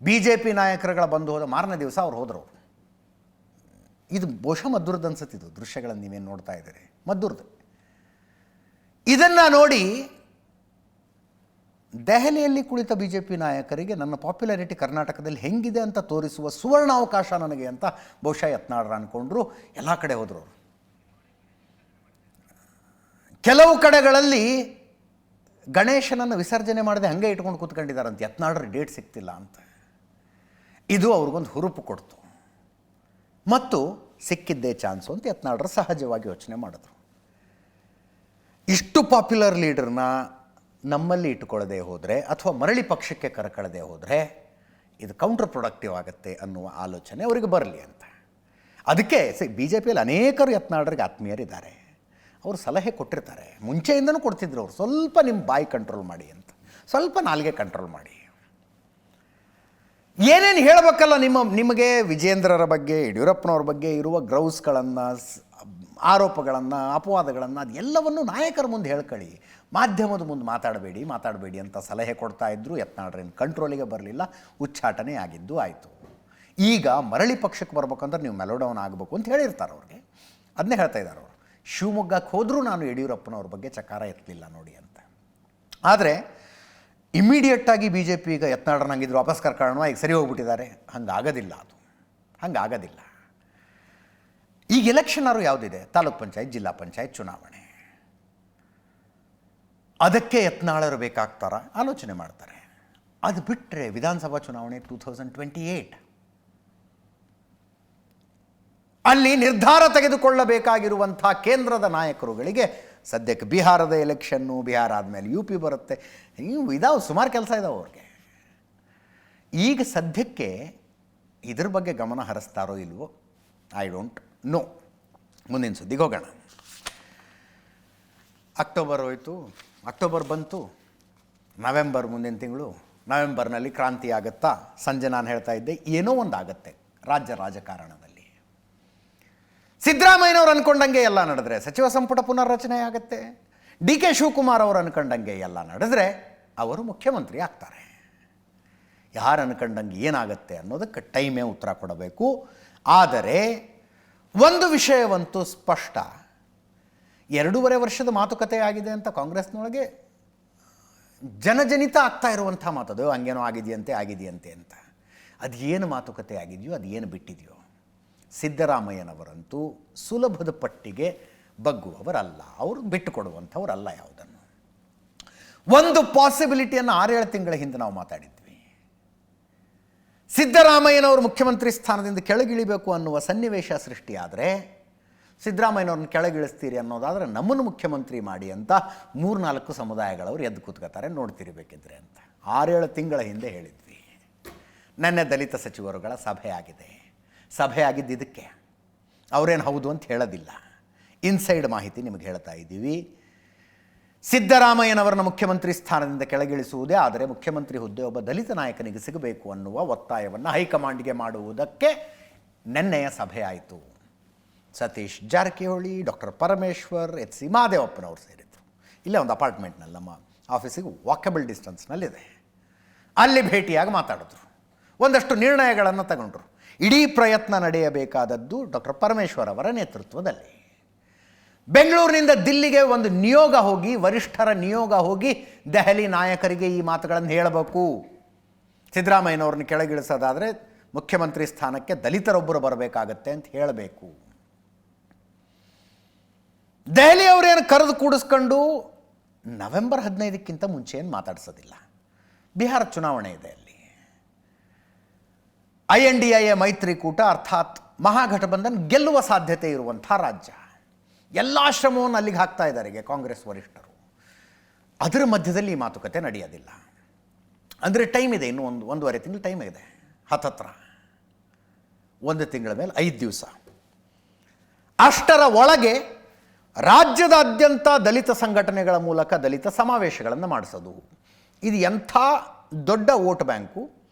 S1: BJP ನಾಯಕರುಗಳ ಬಂದು ಹೋದ ಮಾರನೇ ದಿವಸ ಅವ್ರು ಹೋದರು. ಇದು ಬಹುಶಃ ಮದ್ದೂರ್ದು ಅನ್ಸತ್ತಿದ್ದು ದೃಶ್ಯಗಳನ್ನು ನೀವೇನು ನೋಡ್ತಾ ಇದ್ದೀರಿ, ಮದ್ದೂರ್ದು. ಇದನ್ನು ನೋಡಿ ದೆಹಲಿಯಲ್ಲಿ ಕುಳಿತ BJP ನಾಯಕರಿಗೆ ನನ್ನ ಪಾಪ್ಯುಲಾರಿಟಿ ಕರ್ನಾಟಕದಲ್ಲಿ ಹೆಂಗಿದೆ ಅಂತ ತೋರಿಸುವ ಸುವರ್ಣಾವಕಾಶ ನನಗೆ ಅಂತ ಬಹುಶಃ ಯತ್ನಾಳರು ಅಂದ್ಕೊಂಡ್ರು. ಎಲ್ಲ ಕಡೆ ಹೋದರು ಅವರು. ಕೆಲವು ಕಡೆಗಳಲ್ಲಿ ಗಣೇಶನನ್ನು ವಿಸರ್ಜನೆ ಮಾಡದೆ ಹಾಗೆ ಇಟ್ಕೊಂಡು ಕೂತ್ಕೊಂಡಿದ್ದಾರಂತೆ, ಯತ್ನಾಳರ ಡೇಟ್ ಸಿಗ್ತಿಲ್ಲ ಅಂತ. ಇದು ಅವ್ರಿಗೊಂದು ಹುರುಪು ಕೊಡ್ತು. ಮತ್ತು ಸಿಕ್ಕಿದ್ದೇ ಚಾನ್ಸು ಅಂತ ಯತ್ನಾಳರು ಸಹಜವಾಗಿ ಯೋಚನೆ ಮಾಡಿದ್ರು. ಇಷ್ಟು ಪಾಪ್ಯುಲರ್ ಲೀಡರ್ನ ನಮ್ಮಲ್ಲಿ ಇಟ್ಟುಕೊಳ್ಳದೆ ಹೋದರೆ ಅಥವಾ ಮರಳಿ ಪಕ್ಷಕ್ಕೆ ಕರ್ಕೊಳ್ಳದೆ ಹೋದರೆ ಇದು ಕೌಂಟರ್ ಪ್ರೊಡಕ್ಟಿವ್ ಆಗುತ್ತೆ ಅನ್ನುವ ಆಲೋಚನೆ ಅವರಿಗೆ ಬರಲಿ ಅಂತ. ಅದಕ್ಕೆ BJPಯಲ್ಲಿ ಅನೇಕರು ಯತ್ನಾಳರಿಗೆ ಆತ್ಮೀಯರಿದ್ದಾರೆ. ಅವರು ಸಲಹೆ ಕೊಟ್ಟಿರ್ತಾರೆ, ಮುಂಚೆಯಿಂದನೂ ಕೊಡ್ತಿದ್ರು ಅವರು, ಸ್ವಲ್ಪ ನಿಮ್ಮ ಬಾಯಿ ಕಂಟ್ರೋಲ್ ಮಾಡಿ ಅಂತ, ಸ್ವಲ್ಪ ನಾಲಿಗೆ ಕಂಟ್ರೋಲ್ ಮಾಡಿ. ಏನೇನು ಹೇಳಬೇಕಲ್ಲ ನಿಮಗೆ ವಿಜೇಂದ್ರರ ಬಗ್ಗೆ, ಯಡಿಯೂರಪ್ಪನವ್ರ ಬಗ್ಗೆ ಇರುವ ಗ್ರೌಸ್ಗಳನ್ನು, ಆರೋಪಗಳನ್ನು, ಅಪವಾದಗಳನ್ನು ಅದೆಲ್ಲವನ್ನು ನಾಯಕರ ಮುಂದೆ ಹೇಳ್ಕೊಳ್ಳಿ, ಮಾಧ್ಯಮದ ಮುಂದೆ ಮಾತಾಡಬೇಡಿ ಅಂತ ಸಲಹೆ ಕೊಡ್ತಾ ಇದ್ದರು. ಯತ್ನಾಳರೇನು ಕಂಟ್ರೋಲಿಗೆ ಬರಲಿಲ್ಲ, ಉಚ್ಚಾಟನೆ ಆಗಿದ್ದು ಆಯಿತು. ಈಗ ಮರಳಿ ಪಕ್ಷಕ್ಕೆ ಬರ್ಬೇಕಂದ್ರೆ ನೀವು ಮೆಲೋಡೌನ್ ಆಗಬೇಕು ಅಂತ ಹೇಳಿರ್ತಾರೆ ಅವ್ರಿಗೆ. ಅದನ್ನೇ ಹೇಳ್ತಾ ಇದ್ದಾರೆ ಅವರು. ಶಿವಮೊಗ್ಗಕ್ಕೆ ಹೋದರೂ ನಾನು ಯಡಿಯೂರಪ್ಪನವ್ರ ಬಗ್ಗೆ ಚಕಾರ ಎತ್ತಲಿಲ್ಲ ನೋಡಿ ಅಂತ. ಆದರೆ ಇಮ್ಮಿಡಿಯೇಟಾಗಿ ಬಿ ಜೆ ಪಿ ಈಗ ಯತ್ನಾಳರನ್ನಂಗಿದ್ರು ವಾಪಸ್ ಕರ್ಕೊಳ್ಳೋಣ, ಈಗ ಸರಿ ಹೋಗ್ಬಿಟ್ಟಿದ್ದಾರೆ. ಹಂಗಾಗೋದಿಲ್ಲ, ಅದು ಹಂಗಾಗೋದಿಲ್ಲ. ಈಗ ಎಲೆಕ್ಷನ್ ಯಾವುದಿದೆ? ತಾಲೂಕ್ ಪಂಚಾಯತ್, ಜಿಲ್ಲಾ ಪಂಚಾಯತ್ ಚುನಾವಣೆ. ಅದಕ್ಕೆ ಯತ್ನಾಳರು ಬೇಕಾಗ್ತಾರ? ಆಲೋಚನೆ ಮಾಡ್ತಾರೆ. ಅದು ಬಿಟ್ಟರೆ ವಿಧಾನಸಭಾ ಚುನಾವಣೆ 2028, ಅಲ್ಲಿ ನಿರ್ಧಾರ ತೆಗೆದುಕೊಳ್ಳಬೇಕಾಗಿರುವಂಥ ಕೇಂದ್ರದ ನಾಯಕರುಗಳಿಗೆ ಸದ್ಯಕ್ಕೆ ಬಿಹಾರದ ಎಲೆಕ್ಷನ್ನು, ಬಿಹಾರ ಆದಮೇಲೆ ಯು ಪಿ ಬರುತ್ತೆ, ಇದಾವೆ, ಸುಮಾರು ಕೆಲಸ ಇದಾವೆ ಅವ್ರಿಗೆ. ಈಗ ಸದ್ಯಕ್ಕೆ ಇದ್ರ ಬಗ್ಗೆ ಗಮನ ಹರಿಸ್ತಾರೋ ಇಲ್ವೋ, ಐ ಡೋಂಟ್ ನೋ. ಮುಂದಿನ ಸುದ್ದಿಗೆ ಹೋಗೋಣ. ಅಕ್ಟೋಬರ್ ಹೋಯಿತು, ಅಕ್ಟೋಬರ್ ಬಂತು, ನವೆಂಬರ್ ಮುಂದಿನ ತಿಂಗಳು. ನವೆಂಬರ್ನಲ್ಲಿ ಕ್ರಾಂತಿ ಆಗುತ್ತಾ? ಸಂಜೆ ನಾನು ಹೇಳ್ತಾ ಇದ್ದೆ, ಏನೋ ಒಂದು ಆಗುತ್ತೆ ರಾಜ್ಯ ರಾಜಕಾರಣದಲ್ಲಿ. ಸಿದ್ದರಾಮಯ್ಯನವ್ರು ಅಂದ್ಕೊಂಡಂಗೆ ಎಲ್ಲ ನಡೆದ್ರೆ ಸಚಿವ ಸಂಪುಟ ಪುನರ್ರಚನೆ ಆಗುತ್ತೆ. ಡಿ ಕೆ ಶಿವಕುಮಾರ್ ಅವರು ಅಂದ್ಕೊಂಡಂಗೆ ಎಲ್ಲ ನಡೆದ್ರೆ ಅವರು ಮುಖ್ಯಮಂತ್ರಿ ಆಗ್ತಾರೆ. ಯಾರು ಅಂದ್ಕೊಂಡಂಗೆ ಏನಾಗುತ್ತೆ ಅನ್ನೋದಕ್ಕೆ ಟೈಮೇ ಉತ್ತರ ಕೊಡಬೇಕು. ಆದರೆ ಒಂದು ವಿಷಯವಂತೂ ಸ್ಪಷ್ಟ, 2.5 ವರ್ಷದ ಮಾತುಕತೆ ಆಗಿದೆ ಅಂತ ಕಾಂಗ್ರೆಸ್ನೊಳಗೆ ಜನಜನಿತ ಆಗ್ತಾ ಇರುವಂಥ ಮಾತದು. ಹಂಗೇನೋ ಆಗಿದೆಯಂತೆ ಅಂತ. ಅದು ಏನು ಮಾತುಕತೆ ಆಗಿದೆಯೋ, ಅದು ಏನು ಬಿಟ್ಟಿದೆಯೋ, ಸಿದ್ದರಾಮಯ್ಯನವರಂತೂ ಸುಲಭದ ಪಟ್ಟಿಗೆ ಬಗ್ಗುವವರಲ್ಲ. ಅವರು ಬಿಟ್ಟುಕೊಡುವಂಥವರಲ್ಲ ಯಾವುದನ್ನು. ಒಂದು ಪಾಸಿಬಿಲಿಟಿಯನ್ನು 6-7 ತಿಂಗಳ ಹಿಂದೆ ನಾವು ಮಾತಾಡಿದ್ವಿ. ಸಿದ್ದರಾಮಯ್ಯನವರು ಮುಖ್ಯಮಂತ್ರಿ ಸ್ಥಾನದಿಂದ ಕೆಳಗಿಳಿಬೇಕು ಅನ್ನುವ ಸನ್ನಿವೇಶ ಸೃಷ್ಟಿಯಾದರೆ, ಸಿದ್ದರಾಮಯ್ಯನವ್ರನ್ನ ಕೆಳಗಿಳಿಸ್ತೀರಿ ಅನ್ನೋದಾದರೆ ನಮ್ಮನ್ನು ಮುಖ್ಯಮಂತ್ರಿ ಮಾಡಿ ಅಂತ 3-4 ಸಮುದಾಯಗಳವರು ಎದ್ದು ಕೂತ್ಕೋತಾರೆ, ನೋಡ್ತಿರಬೇಕಿದ್ರೆ ಅಂತ 6-7 ತಿಂಗಳ ಹಿಂದೆ ಹೇಳಿದ್ವಿ. ನೆನ್ನೆ ದಲಿತ ಸಚಿವರುಗಳ ಸಭೆ ಆಗಿದೆ. ಸಭೆ ಆಗಿದ್ದು ಇದಕ್ಕೆ, ಅವರೇನು ಹೌದು ಅಂತ ಹೇಳೋದಿಲ್ಲ. ಇನ್ಸೈಡ್ ಮಾಹಿತಿ ನಿಮಗೆ ಹೇಳ್ತಾ ಇದ್ದೀವಿ. ಸಿದ್ದರಾಮಯ್ಯನವರನ್ನ ಮುಖ್ಯಮಂತ್ರಿ ಸ್ಥಾನದಿಂದ ಕೆಳಗಿಳಿಸುವುದೇ ಆದರೆ ಮುಖ್ಯಮಂತ್ರಿ ಹುದ್ದೆ ಒಬ್ಬ ದಲಿತ ನಾಯಕನಿಗೆ ಸಿಗಬೇಕು ಅನ್ನುವ ಒತ್ತಾಯವನ್ನು ಹೈಕಮಾಂಡ್ಗೆ ಮಾಡುವುದಕ್ಕೆ ನೆನ್ನೆಯ ಸಭೆ ಆಯಿತು. Satish Jarkiholi, doctor Parameshwar, H C ಮಹದೇವಪ್ಪನವರು ಸೇರಿದ್ರು. ಇಲ್ಲೇ ಒಂದು ಅಪಾರ್ಟ್ಮೆಂಟ್ನಲ್ಲಿ ನಮ್ಮ ಆಫೀಸಿಗೆ ವಾಕಬಲ್ ಡಿಸ್ಟೆನ್ಸ್ನಲ್ಲಿದೆ. ಅಲ್ಲಿ ಭೇಟಿಯಾಗಿ ಮಾತಾಡಿದ್ರು, ಒಂದಷ್ಟು ನಿರ್ಣಯಗಳನ್ನು ತಗೊಂಡ್ರು. ಇಡೀ ಪ್ರಯತ್ನ ನಡೆಯಬೇಕಾದದ್ದು ಡಾಕ್ಟರ್ ಪರಮೇಶ್ವರ್ ಅವರ ನೇತೃತ್ವದಲ್ಲಿ. ಬೆಂಗಳೂರಿನಿಂದ ದಿಲ್ಲಿಗೆ ಒಂದು ನಿಯೋಗ ಹೋಗಿ, ವರಿಷ್ಠರ ನಿಯೋಗ ಹೋಗಿ ದೆಹಲಿ ನಾಯಕರಿಗೆ ಈ ಮಾತುಗಳನ್ನು ಹೇಳಬೇಕು. ಸಿದ್ದರಾಮಯ್ಯನವ್ರನ್ನ ಕೆಳಗಿಳಿಸೋದಾದರೆ ಮುಖ್ಯಮಂತ್ರಿ ಸ್ಥಾನಕ್ಕೆ ದಲಿತರೊಬ್ಬರು ಬರಬೇಕಾಗತ್ತೆ ಅಂತ ಹೇಳಬೇಕು. ದೆಹಲಿ ಅವರೇನು ಕರೆದು ಕೂಡಿಸ್ಕೊಂಡು ನವೆಂಬರ್ 15ಕ್ಕಿಂತ ಮುಂಚೆ ಏನು ಮಾತಾಡಿಸೋದಿಲ್ಲ. ಬಿಹಾರ ಚುನಾವಣೆ ಇದೆ, ಅಲ್ಲಿ INDIA ಮೈತ್ರಿಕೂಟ ಅರ್ಥಾತ್ ಮಹಾಗಠಬಂಧನ್ ಗೆಲ್ಲುವ ಸಾಧ್ಯತೆ ಇರುವಂಥ ರಾಜ್ಯ. ಎಲ್ಲ ಶ್ರಮವನ್ನು ಅಲ್ಲಿಗೆ ಹಾಕ್ತಾ ಇದ್ದಾರೆ ಈಗ ಕಾಂಗ್ರೆಸ್ ವರಿಷ್ಠರು. ಅದರ ಮಧ್ಯದಲ್ಲಿ ಈ ಮಾತುಕತೆ ನಡೆಯೋದಿಲ್ಲ. ಅಂದರೆ ಟೈಮ್ ಇದೆ, ಇನ್ನು 1.5 ತಿಂಗಳು ಟೈಮ್ ಇದೆ. ಹತ್ತತ್ರ 1 ತಿಂಗಳ ಮೇಲೆ 5 ದಿವಸ. ಅಷ್ಟರ ಒಳಗೆ ರಾಜ್ಯದಾದ್ಯಂತ ದಲಿತ ಸಂಘಟನೆಗಳ ಮೂಲಕ ದಲಿತ ಸಮಾವೇಶಗಳನ್ನು ಮಾಡಿಸೋದು. ಇದು ಎಂಥ ದೊಡ್ಡ ವೋಟ್ ಬ್ಯಾಂಕು,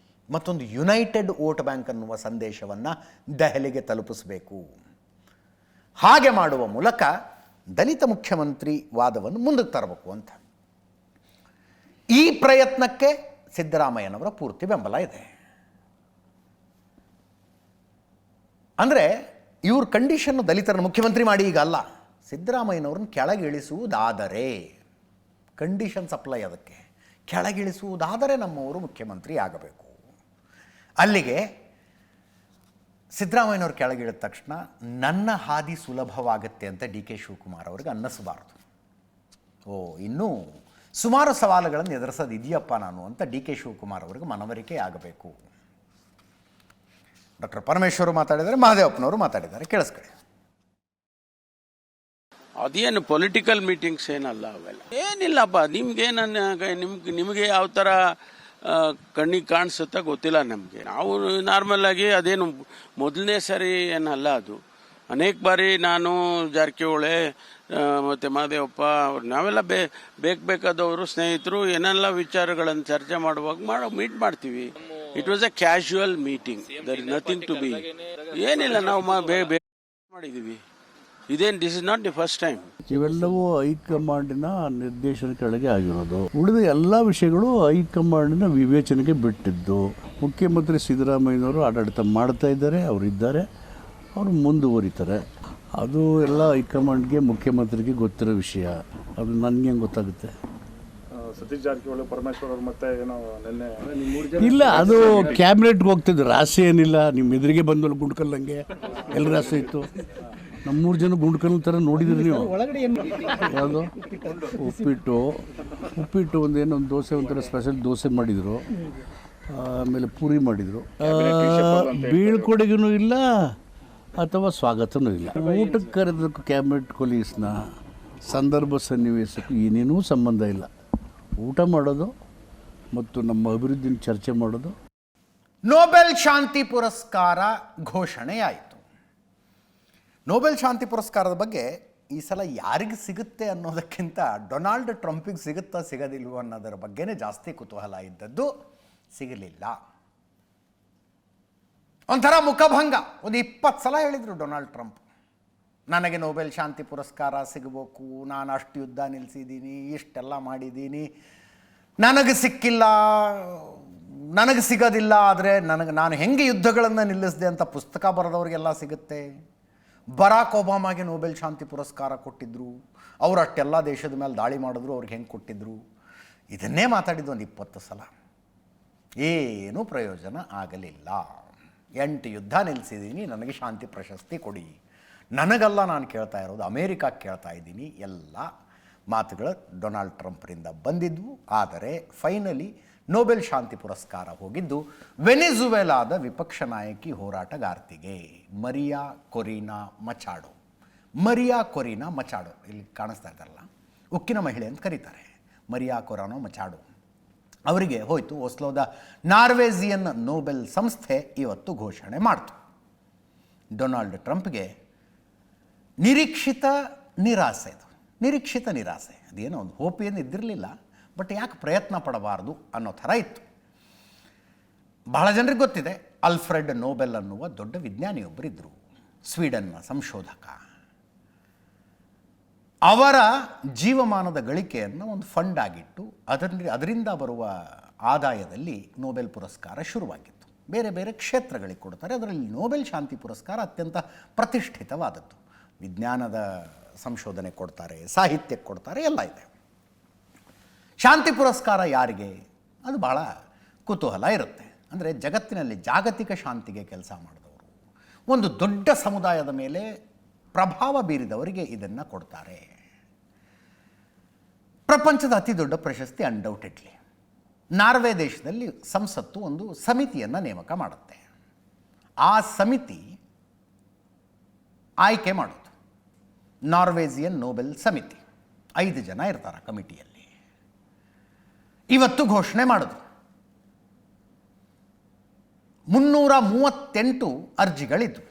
S1: ಮತ್ತೊಂದು ಯುನೈಟೆಡ್ ವೋಟ್ ಬ್ಯಾಂಕ್ ಅನ್ನುವ ಸಂದೇಶವನ್ನು ದೆಹಲಿಗೆ ತಲುಪಿಸಬೇಕು. ಹಾಗೆ ಮಾಡುವ ಮೂಲಕ ದಲಿತ ಮುಖ್ಯಮಂತ್ರಿ ವಾದವನ್ನು ಮುಂದಕ್ಕೆ ತರಬೇಕು ಅಂತ. ಈ ಪ್ರಯತ್ನಕ್ಕೆ ಸಿದ್ದರಾಮಯ್ಯನವರ ಪೂರ್ತಿ ಬೆಂಬಲ ಇದೆ. ಅಂದರೆ ಇವ್ರ ಕಂಡೀಷನ್ನು ದಲಿತರನ್ನು ಮುಖ್ಯಮಂತ್ರಿ ಮಾಡಿ ಈಗ ಅಲ್ಲ, ಸಿದ್ದರಾಮಯ್ಯನವ್ರನ್ನ ಕೆಳಗಿಳಿಸುವುದಾದರೆ, ಕಂಡೀಷನ್ ಸಪ್ಲೈ ಅದಕ್ಕೆ, ಕೆಳಗಿಳಿಸುವುದಾದರೆ ನಮ್ಮವರು ಮುಖ್ಯಮಂತ್ರಿ ಆಗಬೇಕು. ಅಲ್ಲಿಗೆ ಸಿದ್ದರಾಮಯ್ಯನವ್ರು ಕೆಳಗಿಳಿದ ತಕ್ಷಣ ನನ್ನ ಹಾದಿ ಸುಲಭವಾಗುತ್ತೆ ಅಂತ ಡಿ ಕೆ ಶಿವಕುಮಾರ್ ಅವ್ರಿಗೆ ಅನ್ನಿಸಬಾರ್ದು. ಇನ್ನೂ ಸುಮಾರು ಸವಾಲುಗಳನ್ನು ಎದುರಿಸೋದು ಇದೆಯಪ್ಪ ನಾನು ಅಂತ ಡಿ ಕೆ ಶಿವಕುಮಾರ್ ಅವ್ರಿಗೆ ಮನವರಿಕೆ ಆಗಬೇಕು. ಡಾಕ್ಟರ್ ಪರಮೇಶ್ವರ್ ಮಾತಾಡಿದ್ದಾರೆ, ಮಹದೇವಪ್ಪನವರು ಮಾತಾಡಿದ್ದಾರೆ, ಕೇಳಿಸ್ಕೊಳ್ಳಿ.
S6: ಅದೇನು ಪೊಲಿಟಿಕಲ್ ಮೀಟಿಂಗ್ಸ್ ಏನಲ್ಲ ಅವೆಲ್ಲ, ಏನಿಲ್ಲಪ್ಪ. ನಿಮಗೆ ಯಾವ ಥರ ಕಣ್ಣಿಗೆ ಕಾಣಿಸುತ್ತಾ ಗೊತ್ತಿಲ್ಲ ನಮಗೆ. ನಾವು ನಾರ್ಮಲ್ ಆಗಿ ಅದೇನು ಮೊದಲನೇ ಸರಿ ಏನಲ್ಲ ಅದು. ಅನೇಕ ಬಾರಿ ನಾನು ಜಾರಕಿಹೊಳಿ ಮತ್ತು ಮಹದೇವಪ್ಪ ನಾವೆಲ್ಲ ಬೇಕಾದವರು ಸ್ನೇಹಿತರು ಏನೆಲ್ಲ ವಿಚಾರಗಳನ್ನು ಚರ್ಚೆ ಮಾಡುವಾಗ ಮೀಟ್ ಮಾಡ್ತೀವಿ. It was a casual meeting, there is nothing to be. ಏನಿಲ್ಲ, ನಾವು ಮಾಡಿದ್ದೀವಿ. ಇದೇನು this is not the first time.
S7: ಇವೆಲ್ಲವೂ ಹೈಕಮಾಂಡಿನ ನಿರ್ದೇಶನ ಕೆಳಗೆ ಆಗಿರೋದು. ಉಳಿದ ಎಲ್ಲ ವಿಷಯಗಳು ಹೈಕಮಾಂಡಿನ ವಿವೇಚನೆಗೆ ಬಿಟ್ಟಿದ್ದು. ಮುಖ್ಯಮಂತ್ರಿ ಸಿದ್ದರಾಮಯ್ಯನವರು ಆಡಳಿತ ಮಾಡ್ತಾ ಇದ್ದಾರೆ, ಅವರಿದ್ದಾರೆ, ಅವರು ಮುಂದುವರಿತಾರೆ. ಅದು ಎಲ್ಲ ಹೈಕಮಾಂಡ್ಗೆ ಮುಖ್ಯಮಂತ್ರಿಗೆ ಗೊತ್ತಿರೋ ವಿಷಯ. ಅದು ನನಗೆ ಹೆಂಗೆ ಗೊತ್ತಾಗುತ್ತೆ?
S8: ಸತೀಶ್ ಜಾರಕಿಹೊಳಿ ಪರಮೇಶ್ವರ್ ಅವ್ರು ಮತ್ತೆ ಏನೋ ನಿನ್ನೆ
S7: ಇಲ್ಲ, ಅದು ಕ್ಯಾಬಿನೆಟ್ಗೆ ಹೋಗ್ತಿದ್ದು ರಾಶಿ ಏನಿಲ್ಲ. ನಿಮ್ಮ ಎದುರಿಗೆ ಬಂದವಲ್ಲ ಗುಂಡ್ಕಲ್ಲಂಗೆ ಎಲ್ಲ ರಾಶಿ ಇತ್ತು. ನಮ್ಮ 3 ಜನ ಗುಂಡ್ಕಲ್ ಥರ ನೋಡಿದ್ರಿ ನೀವು. ಯಾವುದು ಉಪ್ಪಿಟ್ಟು ಒಂದೇನೋ ಒಂದು ದೋಸೆ ಒಂಥರ ಸ್ಪೆಷಲ್ ದೋಸೆ ಮಾಡಿದರು, ಆಮೇಲೆ ಪೂರಿ ಮಾಡಿದರು. ಬೀಳ್ಕೊಡುಗೆನೂ ಇಲ್ಲ ಅಥವಾ ಸ್ವಾಗತನೂ ಇಲ್ಲ. ಊಟಕ್ಕೆ ಕರೆದಕ್ಕೂ ಕ್ಯಾಬಿನೆಟ್ ಕೊಲೀಸ್ನ ಸಂದರ್ಭ ಸನ್ನಿವೇಶಕ್ಕೂ ಏನೇನೂ ಸಂಬಂಧ ಇಲ್ಲ. ಊಟ ಮಾಡೋದು ಮತ್ತು ನಮ್ಮ ಅಭಿವೃದ್ಧಿನ ಚರ್ಚೆ ಮಾಡೋದು.
S1: ನೊಬೆಲ್ ಶಾಂತಿ ಪುರಸ್ಕಾರ ಘೋಷಣೆಯಾಯಿತು. ನೊಬೆಲ್ ಶಾಂತಿ ಪುರಸ್ಕಾರದ ಬಗ್ಗೆ ಈ ಸಲ ಯಾರಿಗೆ ಸಿಗುತ್ತೆ ಅನ್ನೋದಕ್ಕಿಂತ ಡೊನಾಲ್ಡ್ ಟ್ರಂಪಿಗೆ ಸಿಗುತ್ತಾ ಸಿಗೋದಿಲ್ವೋ ಅನ್ನೋದರ ಬಗ್ಗೆನೇ ಜಾಸ್ತಿ ಕುತೂಹಲ ಇದ್ದದ್ದು. ಸಿಗಲಿಲ್ಲ. ಒಂಥರ ಮುಖಭಂಗ. ಒಂದು 20 ಸಲ ಹೇಳಿದರು ಡೊನಾಲ್ಡ್ ಟ್ರಂಪ್, ನನಗೆ ನೊಬೆಲ್ ಶಾಂತಿ ಪುರಸ್ಕಾರ ಸಿಗಬೇಕು, ನಾನು ಅಷ್ಟು ಯುದ್ಧ ನಿಲ್ಲಿಸಿದ್ದೀನಿ, ಇಷ್ಟೆಲ್ಲ ಮಾಡಿದ್ದೀನಿ, ನನಗೆ ಸಿಕ್ಕಿಲ್ಲ, ನನಗೆ ಸಿಗೋದಿಲ್ಲ. ಆದರೆ ನಾನು ಹೆಂಗೆ ಯುದ್ಧಗಳನ್ನು ನಿಲ್ಲಿಸಿದೆ ಅಂತ ಪುಸ್ತಕ ಬರೆದವ್ರಿಗೆಲ್ಲ ಸಿಗುತ್ತೆ. ಬರಾಕ್ ಒಬಾಮಾಗೆ ನೊಬೆಲ್ ಶಾಂತಿ ಪುರಸ್ಕಾರ ಕೊಟ್ಟಿದ್ದರು, ಅವರು ಅಷ್ಟೆಲ್ಲ ದೇಶದ ಮೇಲೆ ದಾಳಿ ಮಾಡಿದ್ರು, ಅವ್ರಿಗೆ ಹೆಂಗೆ ಕೊಟ್ಟಿದ್ದರು. ಇದನ್ನೇ ಮಾತಾಡಿದ್ದು ಒಂದು 20 ಸಲ. ಏನೂ ಪ್ರಯೋಜನ ಆಗಲಿಲ್ಲ. 8 ಯುದ್ಧ ನಿಲ್ಲಿಸಿದ್ದೀನಿ, ನನಗೆ ಶಾಂತಿ ಪ್ರಶಸ್ತಿ ಕೊಡಿ. ನನಗಲ್ಲ ನಾನು ಕೇಳ್ತಾ ಇರೋದು, ಅಮೇರಿಕಕ್ಕೆ ಕೇಳ್ತಾ ಇದ್ದೀನಿ. ಎಲ್ಲ ಮಾತುಗಳು ಡೊನಾಲ್ಡ್ ಟ್ರಂಪ್ರಿಂದ ಬಂದಿದ್ವು. ಆದರೆ ಫೈನಲಿ ನೊಬೆಲ್ ಶಾಂತಿ ಪುರಸ್ಕಾರ ಹೋಗಿದ್ದು ವೆನಿಜುವೆಲಾದ ವಿಪಕ್ಷ ನಾಯಕಿ ಹೋರಾಟಗಾರ್ತಿಗೆ, ಮರಿಯಾ ಕೊರಿನಾ ಮಚಾಡೋ. ಮರಿಯಾ ಕೊರಿನಾ ಮಚಾಡೋ, ಇಲ್ಲಿ ಕಾಣಿಸ್ತಾ ಇದ್ದಾರಲ್ಲ, ಉಕ್ಕಿನ ಮಹಿಳೆ ಅಂತ ಕರೀತಾರೆ. ಮರಿಯಾ ಕೊರಾನೋ ಮಚಾಡೋ ಅವರಿಗೆ ಹೋಯಿತು. ಓಸ್ಲೋದ ನಾರ್ವೇಜಿಯನ್ ನೊಬೆಲ್ ಸಂಸ್ಥೆ ಇವತ್ತು ಘೋಷಣೆ ಮಾಡಿತು. ಡೊನಾಲ್ಡ್ ಟ್ರಂಪ್ಗೆ ನಿರೀಕ್ಷಿತ ನಿರಾಸೆ. ಅದೇನೋ ಒಂದು ಹೋಪ್ ಏನು ಇದ್ದಿರಲಿಲ್ಲ, ಬಟ್ ಯಾಕೆ ಪ್ರಯತ್ನ ಪಡಬಾರ್ದು ಅನ್ನೋ ಥರ ಇತ್ತು. ಬಹಳ ಜನರಿಗೆ ಗೊತ್ತಿದೆ, ಅಲ್ಫ್ರೆಡ್ ನೊಬೆಲ್ ಅನ್ನುವ ದೊಡ್ಡ ವಿಜ್ಞಾನಿಯೊಬ್ಬರಿದ್ದರು, ಸ್ವೀಡನ್ನ ಸಂಶೋಧಕ. ಅವರ ಜೀವಮಾನದ ಗಳಿಕೆಯನ್ನು ಒಂದು ಫಂಡ್ ಆಗಿಟ್ಟು ಅದರಿಂದ ಬರುವ ಆದಾಯದಲ್ಲಿ ನೊಬೆಲ್ ಪುರಸ್ಕಾರ ಶುರುವಾಗಿತ್ತು. ಬೇರೆ ಬೇರೆ ಕ್ಷೇತ್ರಗಳಿಗೆ ಕೊಡ್ತಾರೆ. ಅದರಲ್ಲಿ ನೊಬೆಲ್ ಶಾಂತಿ ಪುರಸ್ಕಾರ ಅತ್ಯಂತ ಪ್ರತಿಷ್ಠಿತವಾದದ್ದು. ವಿಜ್ಞಾನದ ಸಂಶೋಧನೆ ಕೊಡ್ತಾರೆ, ಸಾಹಿತ್ಯಕ್ಕೆ ಕೊಡ್ತಾರೆ, ಎಲ್ಲ ಇದೆ. ಶಾಂತಿ ಪುರಸ್ಕಾರ ಯಾರಿಗೆ? ಅದು ಭಾಳ ಕುತೂಹಲ ಇರುತ್ತೆ. ಅಂದರೆ ಜಗತ್ತಿನಲ್ಲಿ ಜಾಗತಿಕ ಶಾಂತಿಗೆ ಕೆಲಸ ಮಾಡಿದವರು, ಒಂದು ದೊಡ್ಡ ಸಮುದಾಯದ ಮೇಲೆ ಪ್ರಭಾವ ಬೀರಿದವರಿಗೆ ಇದನ್ನು ಕೊಡ್ತಾರೆ. ಪ್ರಪಂಚದ ಅತಿ ದೊಡ್ಡ ಪ್ರಶಸ್ತಿ ಅನ್ಡೌಟೆಡ್ಲಿ. ನಾರ್ವೆ ದೇಶದಲ್ಲಿ ಸಂಸತ್ತು ಒಂದು ಸಮಿತಿಯನ್ನು ನೇಮಕ ಮಾಡುತ್ತೆ. ಆ ಸಮಿತಿ ಆಯ್ಕೆ ಮಾಡೋದು ನಾರ್ವೇಜಿಯನ್ ನೊಬೆಲ್ ಸಮಿತಿ. 5 ಜನ ಇರ್ತಾರೆ ಕಮಿಟಿಯಲ್ಲಿ. ಇವತ್ತು ಘೋಷಣೆ ಮಾಡೋದು 338 ಅರ್ಜಿಗಳಿದ್ವು.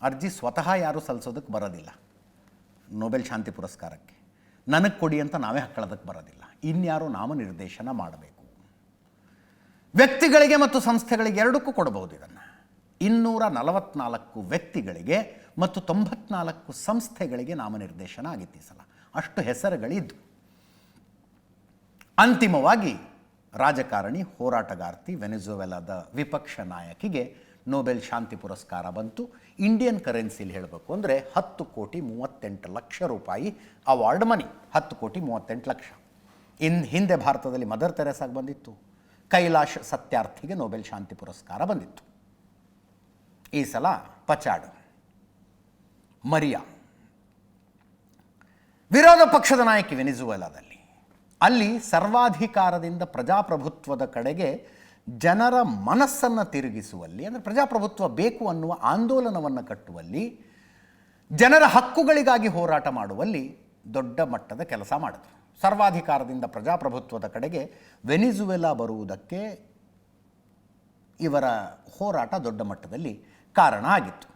S1: ಅರ್ಜಿ ಸ್ವತಃ ಯಾರೂ ಸಲ್ಲಿಸೋದಕ್ಕೆ ಬರೋದಿಲ್ಲ. ನೊಬೆಲ್ ಶಾಂತಿ ಪುರಸ್ಕಾರಕ್ಕೆ ನನಗೆ ಕೊಡಿ ಅಂತ ನಾವೇ ಹಾಕೊಳ್ಳೋದಕ್ಕೆ ಬರೋದಿಲ್ಲ. ಇನ್ಯಾರೋ ನಾಮನಿರ್ದೇಶನ ಮಾಡಬೇಕು. ವ್ಯಕ್ತಿಗಳಿಗೆ ಮತ್ತು ಸಂಸ್ಥೆಗಳಿಗೆ ಎರಡಕ್ಕೂ ಕೊಡಬಹುದು ಇದನ್ನು. 244 ವ್ಯಕ್ತಿಗಳಿಗೆ ಮತ್ತು 94 ಸಂಸ್ಥೆಗಳಿಗೆ ನಾಮನಿರ್ದೇಶನ ಆಗಿತ್ತು ಈ ಸಲ. ಅಷ್ಟು ಹೆಸರುಗಳಿದ್ದು. ಅಂತಿಮವಾಗಿ ರಾಜಕಾರಣಿ, ಹೋರಾಟಗಾರ್ತಿ, ವೆನೆಜುವೆಲಾದ ವಿಪಕ್ಷ ನಾಯಕಿಗೆ ನೊಬೆಲ್ ಶಾಂತಿ ಪುರಸ್ಕಾರ ಬಂತು. ಇಂಡಿಯನ್ ಕರೆನ್ಸಿಲಿ ಹೇಳಬೇಕು ಅಂದರೆ 10,38,00,000 ರೂಪಾಯಿ ಅವಾರ್ಡ್ ಮನಿ. 10,38,00,000. ಹಿಂದೆ ಭಾರತದಲ್ಲಿ ಮದರ್ ತೆರೇಸಾಗೆ ಬಂದಿತ್ತು. ಕೈಲಾಶ್ ಸತ್ಯಾರ್ಥಿಗೆ ನೊಬೆಲ್ ಶಾಂತಿ ಪುರಸ್ಕಾರ ಬಂದಿತ್ತು. ಈ ಸಲ ಪಚಾಡ್, ಮರಿಯಾ. ವಿರೋಧ ಪಕ್ಷದ ನಾಯಕಿ ವೆನಿಜುವೆಲಾದಲ್ಲಿ. ಅಲ್ಲಿ ಸರ್ವಾಧಿಕಾರದಿಂದ ಪ್ರಜಾಪ್ರಭುತ್ವದ ಕಡೆಗೆ ಜನರ ಮನಸ್ಸನ್ನು ತಿರುಗಿಸುವಲ್ಲಿ, ಅಂದರೆ ಪ್ರಜಾಪ್ರಭುತ್ವ ಬೇಕು ಅನ್ನುವ ಆಂದೋಲನವನ್ನು ಕಟ್ಟುವಲ್ಲಿ, ಜನರ ಹಕ್ಕುಗಳಿಗಾಗಿ ಹೋರಾಟ ಮಾಡುವಲ್ಲಿ ದೊಡ್ಡ ಮಟ್ಟದ ಕೆಲಸ ಮಾಡಿದ್ರು. ಸರ್ವಾಧಿಕಾರದಿಂದ ಪ್ರಜಾಪ್ರಭುತ್ವದ ಕಡೆಗೆ ವೆನಿಜುವೆಲಾ ಬರುವುದಕ್ಕೆ ಇವರ ಹೋರಾಟ ದೊಡ್ಡ ಮಟ್ಟದಲ್ಲಿ ಕಾರಣ ಆಗಿತ್ತು.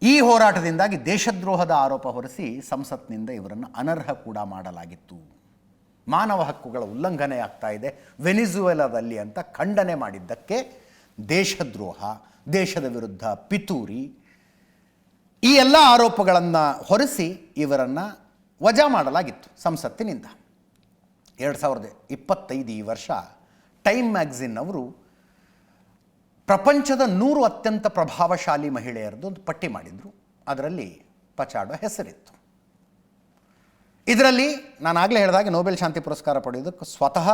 S1: ಈ ಹೋರಾಟದಿಂದಾಗಿ ದೇಶದ್ರೋಹದ ಆರೋಪ ಹೊರಿಸಿ ಸಂಸತ್ನಿಂದ ಇವರನ್ನು ಅನರ್ಹ ಕೂಡ ಮಾಡಲಾಗಿತ್ತು. ಮಾನವ ಹಕ್ಕುಗಳ ಉಲ್ಲಂಘನೆ ಆಗ್ತಾ ಇದೆ ವೆನಿಜುವೆಲಾದಲ್ಲಿ ಅಂತ ಖಂಡನೆ ಮಾಡಿದ್ದಕ್ಕೆ ದೇಶದ್ರೋಹ, ದೇಶದ ವಿರುದ್ಧ ಪಿತೂರಿ, ಈ ಎಲ್ಲ ಆರೋಪಗಳನ್ನು ಹೊರಿಸಿ ಇವರನ್ನು ವಜಾ ಮಾಡಲಾಗಿತ್ತು ಸಂಸತ್ತಿನಿಂದ. 2025 ಈ ವರ್ಷ ಟೈಮ್ ಮ್ಯಾಗಝಿನ್ ಅವರು ಪ್ರಪಂಚದ 100 ಅತ್ಯಂತ ಪ್ರಭಾವಶಾಲಿ ಮಹಿಳೆಯರದ್ದು ಒಂದು ಪಟ್ಟಿ ಮಾಡಿದರು. ಅದರಲ್ಲಿ ಪಚಾಡೋ ಹೆಸರಿತ್ತು. ಇದರಲ್ಲಿ ನಾನು ಆಗಲೇ ಹೇಳಿದಾಗೆ ನೋಬೆಲ್ ಶಾಂತಿ ಪುರಸ್ಕಾರ ಪಡೆಯೋದಕ್ಕೆ ಸ್ವತಃ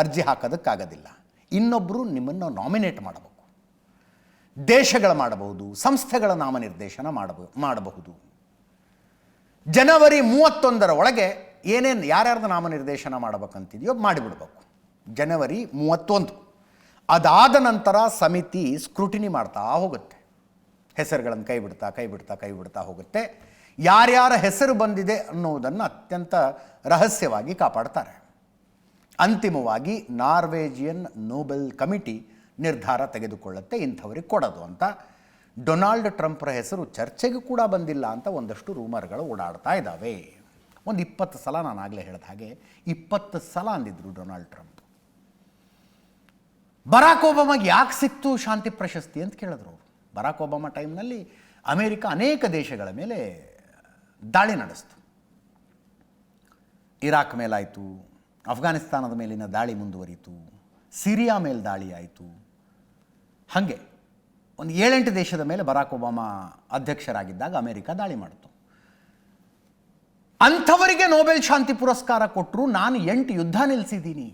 S1: ಅರ್ಜಿ ಹಾಕೋದಕ್ಕಾಗೋದಿಲ್ಲ. ಇನ್ನೊಬ್ಬರು ನಿಮ್ಮನ್ನು ನಾಮಿನೇಟ್ ಮಾಡಬೇಕು. ದೇಶಗಳ ಮಾಡಬಹುದು, ಸಂಸ್ಥೆಗಳ ನಾಮನಿರ್ದೇಶನ ಮಾಡಬಹುದು. ಜನವರಿ 31 ಒಳಗೆ ಏನೇನು ಯಾರ್ಯಾರ್ದು ನಾಮನಿರ್ದೇಶನ ಮಾಡಬೇಕಂತಿದೆಯೋ ಮಾಡಿಬಿಡ್ಬೇಕು. ಜನವರಿ 31. ಅದಾದ ನಂತರ ಸಮಿತಿ ಸ್ಕ್ರೂಟಿನಿ ಮಾಡ್ತಾ ಹೋಗುತ್ತೆ. ಹೆಸರುಗಳನ್ನು ಕೈ ಬಿಡ್ತಾ ಹೋಗುತ್ತೆ. ಯಾರ್ಯಾರ ಹೆಸರು ಬಂದಿದೆ ಅನ್ನೋದನ್ನು ಅತ್ಯಂತ ರಹಸ್ಯವಾಗಿ ಕಾಪಾಡ್ತಾರೆ. ಅಂತಿಮವಾಗಿ ನಾರ್ವೇಜಿಯನ್ ನೋಬೆಲ್ ಕಮಿಟಿ ನಿರ್ಧಾರ ತೆಗೆದುಕೊಳ್ಳುತ್ತೆ ಇಂಥವ್ರಿಗೆ ಕೊಡೋದು ಅಂತ. ಡೊನಾಲ್ಡ್ ಟ್ರಂಪ್ರ ಹೆಸರು ಚರ್ಚೆಗೂ ಕೂಡ ಬಂದಿಲ್ಲ ಅಂತ ಒಂದಷ್ಟು ರೂಮರ್ಗಳು ಓಡಾಡ್ತಾ ಇದ್ದಾವೆ. ಒಂದು 20 ಸಲ, ನಾನು ಆಗಲೇ ಹೇಳಿದ ಹಾಗೆ 20 ಸಲ ಅಂದಿದ್ರು ಡೊನಾಲ್ಡ್ ಟ್ರಂಪ್. ಬರಾಕ್ ಒಬಾಮಾಗೆ ಯಾಕೆ ಸಿಕ್ತು ಶಾಂತಿ ಪ್ರಶಸ್ತಿ ಅಂತ ಕೇಳಿದ್ರು ಅವರು. ಬರಾಕ್ ಒಬಾಮಾ ಟೈಮ್ನಲ್ಲಿ ಅಮೇರಿಕ ಅನೇಕ ದೇಶಗಳ ಮೇಲೆ ದಾಳಿ ನಡೆಸ್ತು. ಇರಾಕ್ ಮೇಲಾಯಿತು, ಅಫ್ಘಾನಿಸ್ತಾನದ ಮೇಲಿನ ದಾಳಿ ಮುಂದುವರಿಯಿತು, ಸಿರಿಯಾ ಮೇಲೆ ದಾಳಿ ಆಯಿತು. ಹಾಗೆ ಒಂದು 7-8 ದೇಶದ ಮೇಲೆ ಬರಾಕ್ ಒಬಾಮಾ ಅಧ್ಯಕ್ಷರಾಗಿದ್ದಾಗ ಅಮೇರಿಕ ದಾಳಿ ಮಾಡಿತು. ಅಂಥವರಿಗೆ ನೋಬೆಲ್ ಶಾಂತಿ ಪುರಸ್ಕಾರ ಕೊಟ್ಟರು. ನಾನು 8 ಯುದ್ಧ ನಿಲ್ಲಿಸಿದ್ದೀನಿ,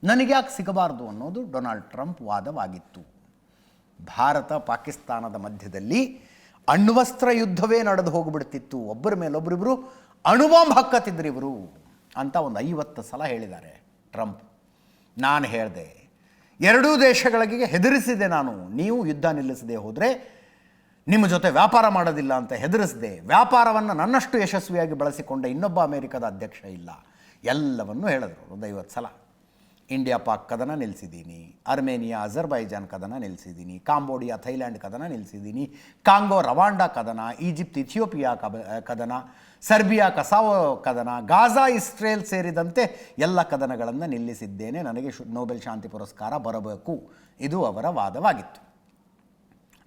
S1: ನನಗೆ ಯಾಕೆ ಸಿಗಬಾರ್ದು ಅನ್ನೋದು ಡೊನಾಲ್ಡ್ ಟ್ರಂಪ್ ವಾದವಾಗಿತ್ತು. ಭಾರತ ಪಾಕಿಸ್ತಾನದ ಮಧ್ಯದಲ್ಲಿ ಅಣ್ವಸ್ತ್ರ ಯುದ್ಧವೇ ನಡೆದು ಹೋಗಿಬಿಡ್ತಿತ್ತು. ಒಬ್ಬರ ಮೇಲೊಬ್ಬರಿಬ್ಬರು ಅಣುಬಾಂಬ್ ಹಾಕತ್ತಿದ್ರು ಇವರು ಅಂತ ಒಂದು 50 ಸಲ ಹೇಳಿದ್ದಾರೆ ಟ್ರಂಪ್. ನಾನು ಹೇಳಿದೆ, ಎರಡೂ ದೇಶಗಳಿಗೆ ಹೆದರಿಸಿದೆ ನಾನು. ನೀವು ಯುದ್ಧ ನಿಲ್ಲಿಸದೆ ಹೋದರೆ ನಿಮ್ಮ ಜೊತೆ ವ್ಯಾಪಾರ ಮಾಡೋದಿಲ್ಲ ಅಂತ ಹೆದರಿಸಿದೆ. ವ್ಯಾಪಾರವನ್ನು ನನ್ನಷ್ಟು ಯಶಸ್ವಿಯಾಗಿ ಬಳಸಿಕೊಂಡ ಇನ್ನೊಬ್ಬ ಅಮೇರಿಕದ ಅಧ್ಯಕ್ಷ ಇಲ್ಲ. ಎಲ್ಲವನ್ನೂ ಹೇಳಿದ್ರು ಒಂದು 50 ಸಲ. ಇಂಡಿಯಾ ಪಾಕ್ ಕದನ ನಿಲ್ಲಿಸಿದ್ದೀನಿ, ಅರ್ಮೇನಿಯಾ ಅಜರ್ಬೈಜಾನ್ ಕದನ ನಿಲ್ಲಿಸಿದ್ದೀನಿ, ಕಾಂಬೋಡಿಯಾ ಥೈಲ್ಯಾಂಡ್ ಕದನ ನಿಲ್ಲಿಸಿದ್ದೀನಿ, ಕಾಂಗೋ ರವಾಂಡಾ ಕದನ, ಈಜಿಪ್ಟ್ ಇಥಿಯೋಪಿಯಾ ಕದನ, ಸರ್ಬಿಯಾ ಕಸಾವೋ ಕದನ, ಗಾಜಾ ಇಸ್ರೇಲ್ ಸೇರಿದಂತೆ ಎಲ್ಲ ಕದನಗಳನ್ನು ನಿಲ್ಲಿಸಿದ್ದೇನೆ. ನನಗೆ ನೋಬೆಲ್ ಶಾಂತಿ ಪುರಸ್ಕಾರ ಬರಬೇಕು, ಇದು ಅವರ ವಾದವಾಗಿತ್ತು.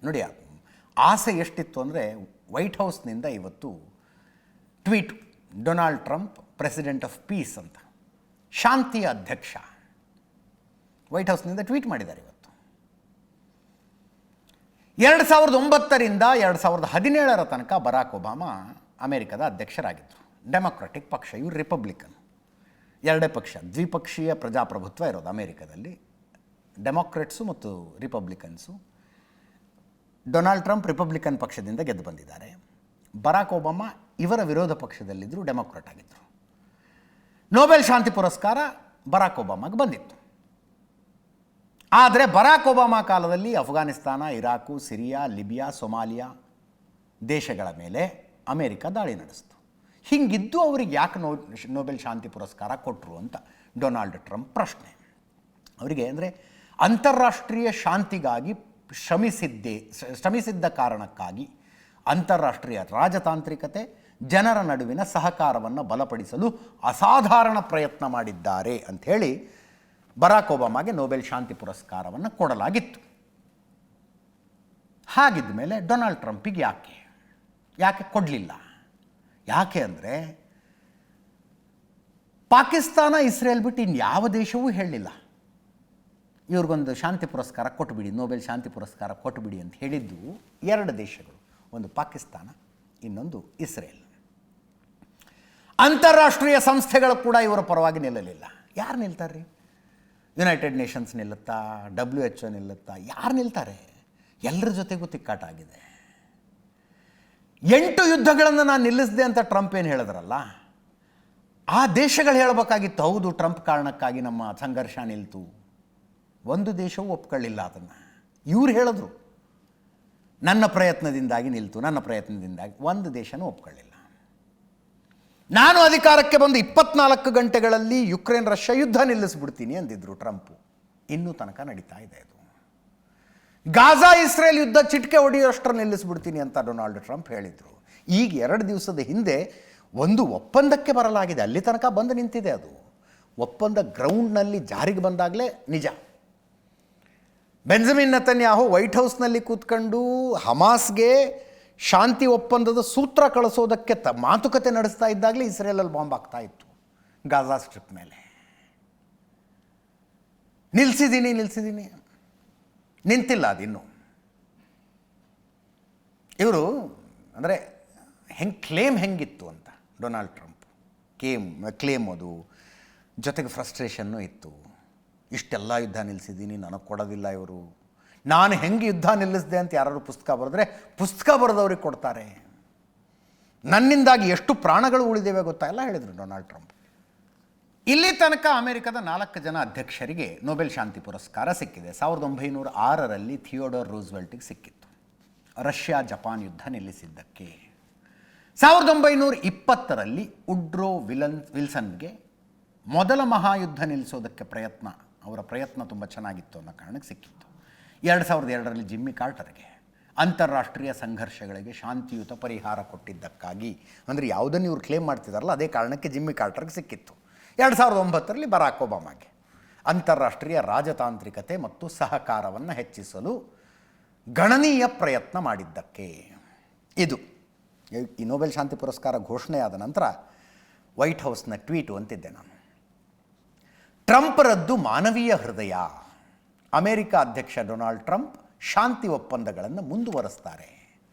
S1: ನೋಡಿ, ಆಸೆ ಎಷ್ಟಿತ್ತು ಅಂದರೆ ವೈಟ್ ಹೌಸ್ನಿಂದ ಇವತ್ತು tweet, Donald Trump president of piece ಅಂತ, ಶಾಂತಿಯ ಅಧ್ಯಕ್ಷ. ವೈಟ್ ಹೌಸ್ನಿಂದ ಟ್ವೀಟ್ ಮಾಡಿದ್ದಾರೆ ಇವತ್ತು. 2009ರಿಂದ 2017 ತನಕ ಬರಾಕ್ ಒಬಾಮಾ ಅಮೇರಿಕದ ಅಧ್ಯಕ್ಷರಾಗಿದ್ದರು. ಡೆಮೊಕ್ರೆಟಿಕ್ ಪಕ್ಷ, ಇವರು ರಿಪಬ್ಲಿಕನ್. ಎರಡೇ ಪಕ್ಷ, ದ್ವಿಪಕ್ಷೀಯ ಪ್ರಜಾಪ್ರಭುತ್ವ ಇರೋದು ಅಮೇರಿಕದಲ್ಲಿ. ಡೆಮೊಕ್ರೆಟ್ಸು ಮತ್ತು ರಿಪಬ್ಲಿಕನ್ಸು. ಡೊನಾಲ್ಡ್ ಟ್ರಂಪ್ ರಿಪಬ್ಲಿಕನ್ ಪಕ್ಷದಿಂದ ಗೆದ್ದು ಬಂದಿದ್ದಾರೆ. ಬರಾಕ್ ಒಬಾಮಾ ಇವರ ವಿರೋಧ ಪಕ್ಷದಲ್ಲಿದ್ದರು, ಡೆಮೊಕ್ರೆಟ್ ಆಗಿದ್ದರು. ನೋಬೆಲ್ ಶಾಂತಿ ಪುರಸ್ಕಾರ ಬರಾಕ್ ಒಬಾಮಾಗೆ ಬಂದಿತ್ತು. ಆದರೆ ಬರಾಕ್ ಒಬಾಮಾ ಕಾಲದಲ್ಲಿ Afghanistan, Iraq, Syria, Libya, Somalia ದೇಶಗಳ ಮೇಲೆ ಅಮೇರಿಕ ದಾಳಿ ನಡೆಸಿತು. ಹೀಗಿದ್ದು ಅವರಿಗೆ ಯಾಕೆ ನೋಬೆಲ್ ಶಾಂತಿ ಪುರಸ್ಕಾರ ಕೊಟ್ಟರು ಅಂತ ಡೊನಾಲ್ಡ್ ಟ್ರಂಪ್ ಪ್ರಶ್ನೆ. ಅವರಿಗೆ ಅಂದರೆ ಅಂತಾರಾಷ್ಟ್ರೀಯ ಶಾಂತಿಗಾಗಿ ಶ್ರಮಿಸಿದ್ದ ಕಾರಣಕ್ಕಾಗಿ ಅಂತಾರಾಷ್ಟ್ರೀಯ ರಾಜತಾಂತ್ರಿಕತೆ, ಜನರ ನಡುವಿನ ಸಹಕಾರವನ್ನು ಬಲಪಡಿಸಲು ಅಸಾಧಾರಣ ಪ್ರಯತ್ನ ಮಾಡಿದ್ದಾರೆ ಅಂಥೇಳಿ ಬರಾಕ್ ಒಬಾಮಾಗೆ ನೋಬೆಲ್ ಶಾಂತಿ ಪುರಸ್ಕಾರವನ್ನು ಕೊಡಲಾಗಿತ್ತು. ಹಾಗಿದ್ದ ಮೇಲೆ ಡೊನಾಲ್ಡ್ ಟ್ರಂಪಿಗೆ ಯಾಕೆ ಕೊಡಲಿಲ್ಲ? ಯಾಕೆ ಅಂದರೆ ಪಾಕಿಸ್ತಾನ, ಇಸ್ರೇಲ್ ಬಿಟ್ಟು ಇನ್ಯಾವ ದೇಶವೂ ಹೇಳಲಿಲ್ಲ ಇವ್ರಿಗೊಂದು ಶಾಂತಿ ಪುರಸ್ಕಾರ ಕೊಟ್ಟುಬಿಡಿ, ನೋಬೆಲ್ ಶಾಂತಿ ಪುರಸ್ಕಾರ ಕೊಟ್ಟುಬಿಡಿ ಅಂತ ಹೇಳಿದ್ದು 2 ದೇಶಗಳು, ಒಂದು ಪಾಕಿಸ್ತಾನ, ಇನ್ನೊಂದು ಇಸ್ರೇಲ್. ಅಂತಾರಾಷ್ಟ್ರೀಯ ಸಂಸ್ಥೆಗಳು ಕೂಡ ಇವರ ಪರವಾಗಿ ನಿಲ್ಲಲಿಲ್ಲ. ಯಾರು ನಿಲ್ತಾರೆ ರೀ? ಯುನೈಟೆಡ್ ನೇಷನ್ಸ್ ನಿಲ್ಲುತ್ತಾ? WHO ನಿಲ್ಲುತ್ತಾ? ಯಾರು ನಿಲ್ತಾರೆ? ಎಲ್ಲರ ಜೊತೆಗೂ ತಿಕ್ಕಾಟ ಆಗಿದೆ. 8 ಯುದ್ಧಗಳನ್ನು ನಾನು ನಿಲ್ಲಿಸಿದೆ ಅಂತ ಟ್ರಂಪ್ ಏನು ಹೇಳಿದ್ರಲ್ಲ, ಆ ದೇಶಗಳು ಹೇಳಬೇಕಾಗಿತ್ತು, ಹೌದು ಟ್ರಂಪ್ ಕಾರಣಕ್ಕಾಗಿ ನಮ್ಮ ಸಂಘರ್ಷ ನಿಲ್ತು. ಒಂದು ದೇಶವೂ ಒಪ್ಕೊಳ್ಳಿಲ್ಲ ಅದನ್ನು. ಇವ್ರು ಹೇಳಿದ್ರು ನನ್ನ ಪ್ರಯತ್ನದಿಂದಾಗಿ ನಿಲ್ತು, ನನ್ನ ಪ್ರಯತ್ನದಿಂದಾಗಿ. ಒಂದು ದೇಶನೂ ಒಪ್ಕೊಳ್ಳಿಲ್ಲ. ನಾನು ಅಧಿಕಾರಕ್ಕೆ ಬಂದು 24 ಗಂಟೆಗಳಲ್ಲಿ ಯುಕ್ರೇನ್ ರಷ್ಯಾ ಯುದ್ಧ ನಿಲ್ಲಿಸ್ಬಿಡ್ತೀನಿ ಅಂದಿದ್ರು ಟ್ರಂಪು. ಇನ್ನೂ ತನಕ ನಡೀತಾ ಇದೆ ಅದು. ಗಾಜಾ ಇಸ್ರೇಲ್ ಯುದ್ಧ ಚಿಟಿಕೆ ಹೊಡೆಯೋಷ್ಟರ ನಿಲ್ಲಿಸ್ಬಿಡ್ತೀನಿ ಅಂತ ಡೊನಾಲ್ಡ್ ಟ್ರಂಪ್ ಹೇಳಿದರು. ಈಗ 2 ದಿವಸದ ಹಿಂದೆ ಒಂದು ಒಪ್ಪಂದಕ್ಕೆ ಬರಲಾಗಿದೆ. ಅಲ್ಲಿ ತನಕ ಬಂದು ನಿಂತಿದೆ ಅದು. ಒಪ್ಪಂದ ಗ್ರೌಂಡ್ನಲ್ಲಿ ಜಾರಿಗೆ ಬಂದಾಗಲೇ ನಿಜ. ಬೆಂಜಮಿನ್ ನೆತನ್ಯಾಹು ವೈಟ್ ಹೌಸ್ನಲ್ಲಿ ಕೂತ್ಕೊಂಡು ಹಮಾಸ್ಗೆ ಶಾಂತಿ ಒಪ್ಪಂದದ ಸೂತ್ರ ಕಳಿಸೋದಕ್ಕೆ ಮಾತುಕತೆ ನಡೆಸ್ತಾ ಇದ್ದಾಗಲೇ ಇಸ್ರೇಲಲ್ಲಿ ಬಾಂಬ್ ಆಗ್ತಾ ಇತ್ತು ಗಾಜಾ ಸ್ಟ್ರಿಪ್ ಮೇಲೆ. ನಿಲ್ಲಿಸಿದ್ದೀನಿ ನಿಂತಿಲ್ಲ ಅದಿನ್ನು. ಇವರು ಅಂದರೆ ಕ್ಲೇಮ್ ಹೆಂಗಿತ್ತು ಅಂತ ಡೊನಾಲ್ಡ್ ಟ್ರಂಪ್ ಕ್ಲೇಮ್ ಅದು, ಜೊತೆಗೆ ಫ್ರಸ್ಟ್ರೇಷನ್ನು ಇತ್ತು. ಇಷ್ಟೆಲ್ಲ ಯುದ್ಧ ನಿಲ್ಲಿಸಿದ್ದೀನಿ, ನನಗೆ ಕೊಡೋದಿಲ್ಲ ಇವರು, ನಾನು ಹೆಂಗೆ ಯುದ್ಧ ನಿಲ್ಲಿಸಿದೆ ಅಂತ ಯಾರಾದ್ರು ಪುಸ್ತಕ ಬರೆದ್ರೆ ಪುಸ್ತಕ ಬರೆದವ್ರಿಗೆ ಕೊಡ್ತಾರೆ, ನನ್ನಿಂದಾಗಿ ಎಷ್ಟು ಪ್ರಾಣಗಳು ಉಳಿದಿವೆ ಗೊತ್ತಾ ಎಲ್ಲ ಹೇಳಿದರು ಡೊನಾಲ್ಡ್ ಟ್ರಂಪ್. ಇಲ್ಲಿ ತನಕ ಅಮೆರಿಕದ 4 ಜನ ಅಧ್ಯಕ್ಷರಿಗೆ ನೊಬೆಲ್ ಶಾಂತಿ ಪುರಸ್ಕಾರ ಸಿಕ್ಕಿದೆ. 1906ರಲ್ಲಿ ಥಿಯೋಡೋರ್ ರೂಸ್ವೆಲ್ಟ್ಗೆ ಸಿಕ್ಕಿತ್ತು, ರಷ್ಯಾ ಜಪಾನ್ ಯುದ್ಧ ನಿಲ್ಲಿಸಿದ್ದಕ್ಕೆ. 1920ರಲ್ಲಿ ಉಡ್ರೋ ವಿಲ್ಸನ್ಗೆ ಮೊದಲ ಮಹಾಯುದ್ಧ ನಿಲ್ಲಿಸೋದಕ್ಕೆ ಅವರ ಪ್ರಯತ್ನ ತುಂಬ ಚೆನ್ನಾಗಿತ್ತು ಅನ್ನೋ ಕಾರಣಕ್ಕೆ ಸಿಕ್ಕಿತ್ತು. 2002ರಲ್ಲಿ ಜಿಮ್ಮಿ ಕಾರ್ಟರ್ಗೆ ಅಂತಾರಾಷ್ಟ್ರೀಯ ಸಂಘರ್ಷಗಳಿಗೆ ಶಾಂತಿಯುತ ಪರಿಹಾರ ಕೊಟ್ಟಿದ್ದಕ್ಕಾಗಿ, ಅಂದರೆ ಯಾವುದನ್ನು ಇವ್ರು ಕ್ಲೇಮ್ ಮಾಡ್ತಿದ್ದಾರಲ್ಲ ಅದೇ ಕಾರಣಕ್ಕೆ ಜಿಮ್ಮಿ ಕಾರ್ಟರ್ಗೆ ಸಿಕ್ಕಿತ್ತು. 2009ರಲ್ಲಿ ಬರಾಕ್ ಒಬಾಮಾಗೆ ಅಂತಾರಾಷ್ಟ್ರೀಯ ರಾಜತಾಂತ್ರಿಕತೆ ಮತ್ತು ಸಹಕಾರವನ್ನು ಹೆಚ್ಚಿಸಲು ಗಣನೀಯ ಪ್ರಯತ್ನ ಮಾಡಿದ್ದಕ್ಕೆ. ಇದು ಈ ನೊಬೆಲ್ ಶಾಂತಿ ಪುರಸ್ಕಾರ ಘೋಷಣೆಯಾದ ನಂತರ ವೈಟ್ ಹೌಸ್ನ ಟ್ವೀಟು ಅಂತಿದ್ದೆ ನಾನು. ಟ್ರಂಪ್ರದ್ದು ಮಾನವೀಯ ಹೃದಯ. ಅಮೆರಿಕ ಅಧ್ಯಕ್ಷ ಡೊನಾಲ್ಡ್ ಟ್ರಂಪ್ ಶಾಂತಿ ಒಪ್ಪಂದಗಳನ್ನು ಮುಂದುವರಿಸ್ತಾರೆ,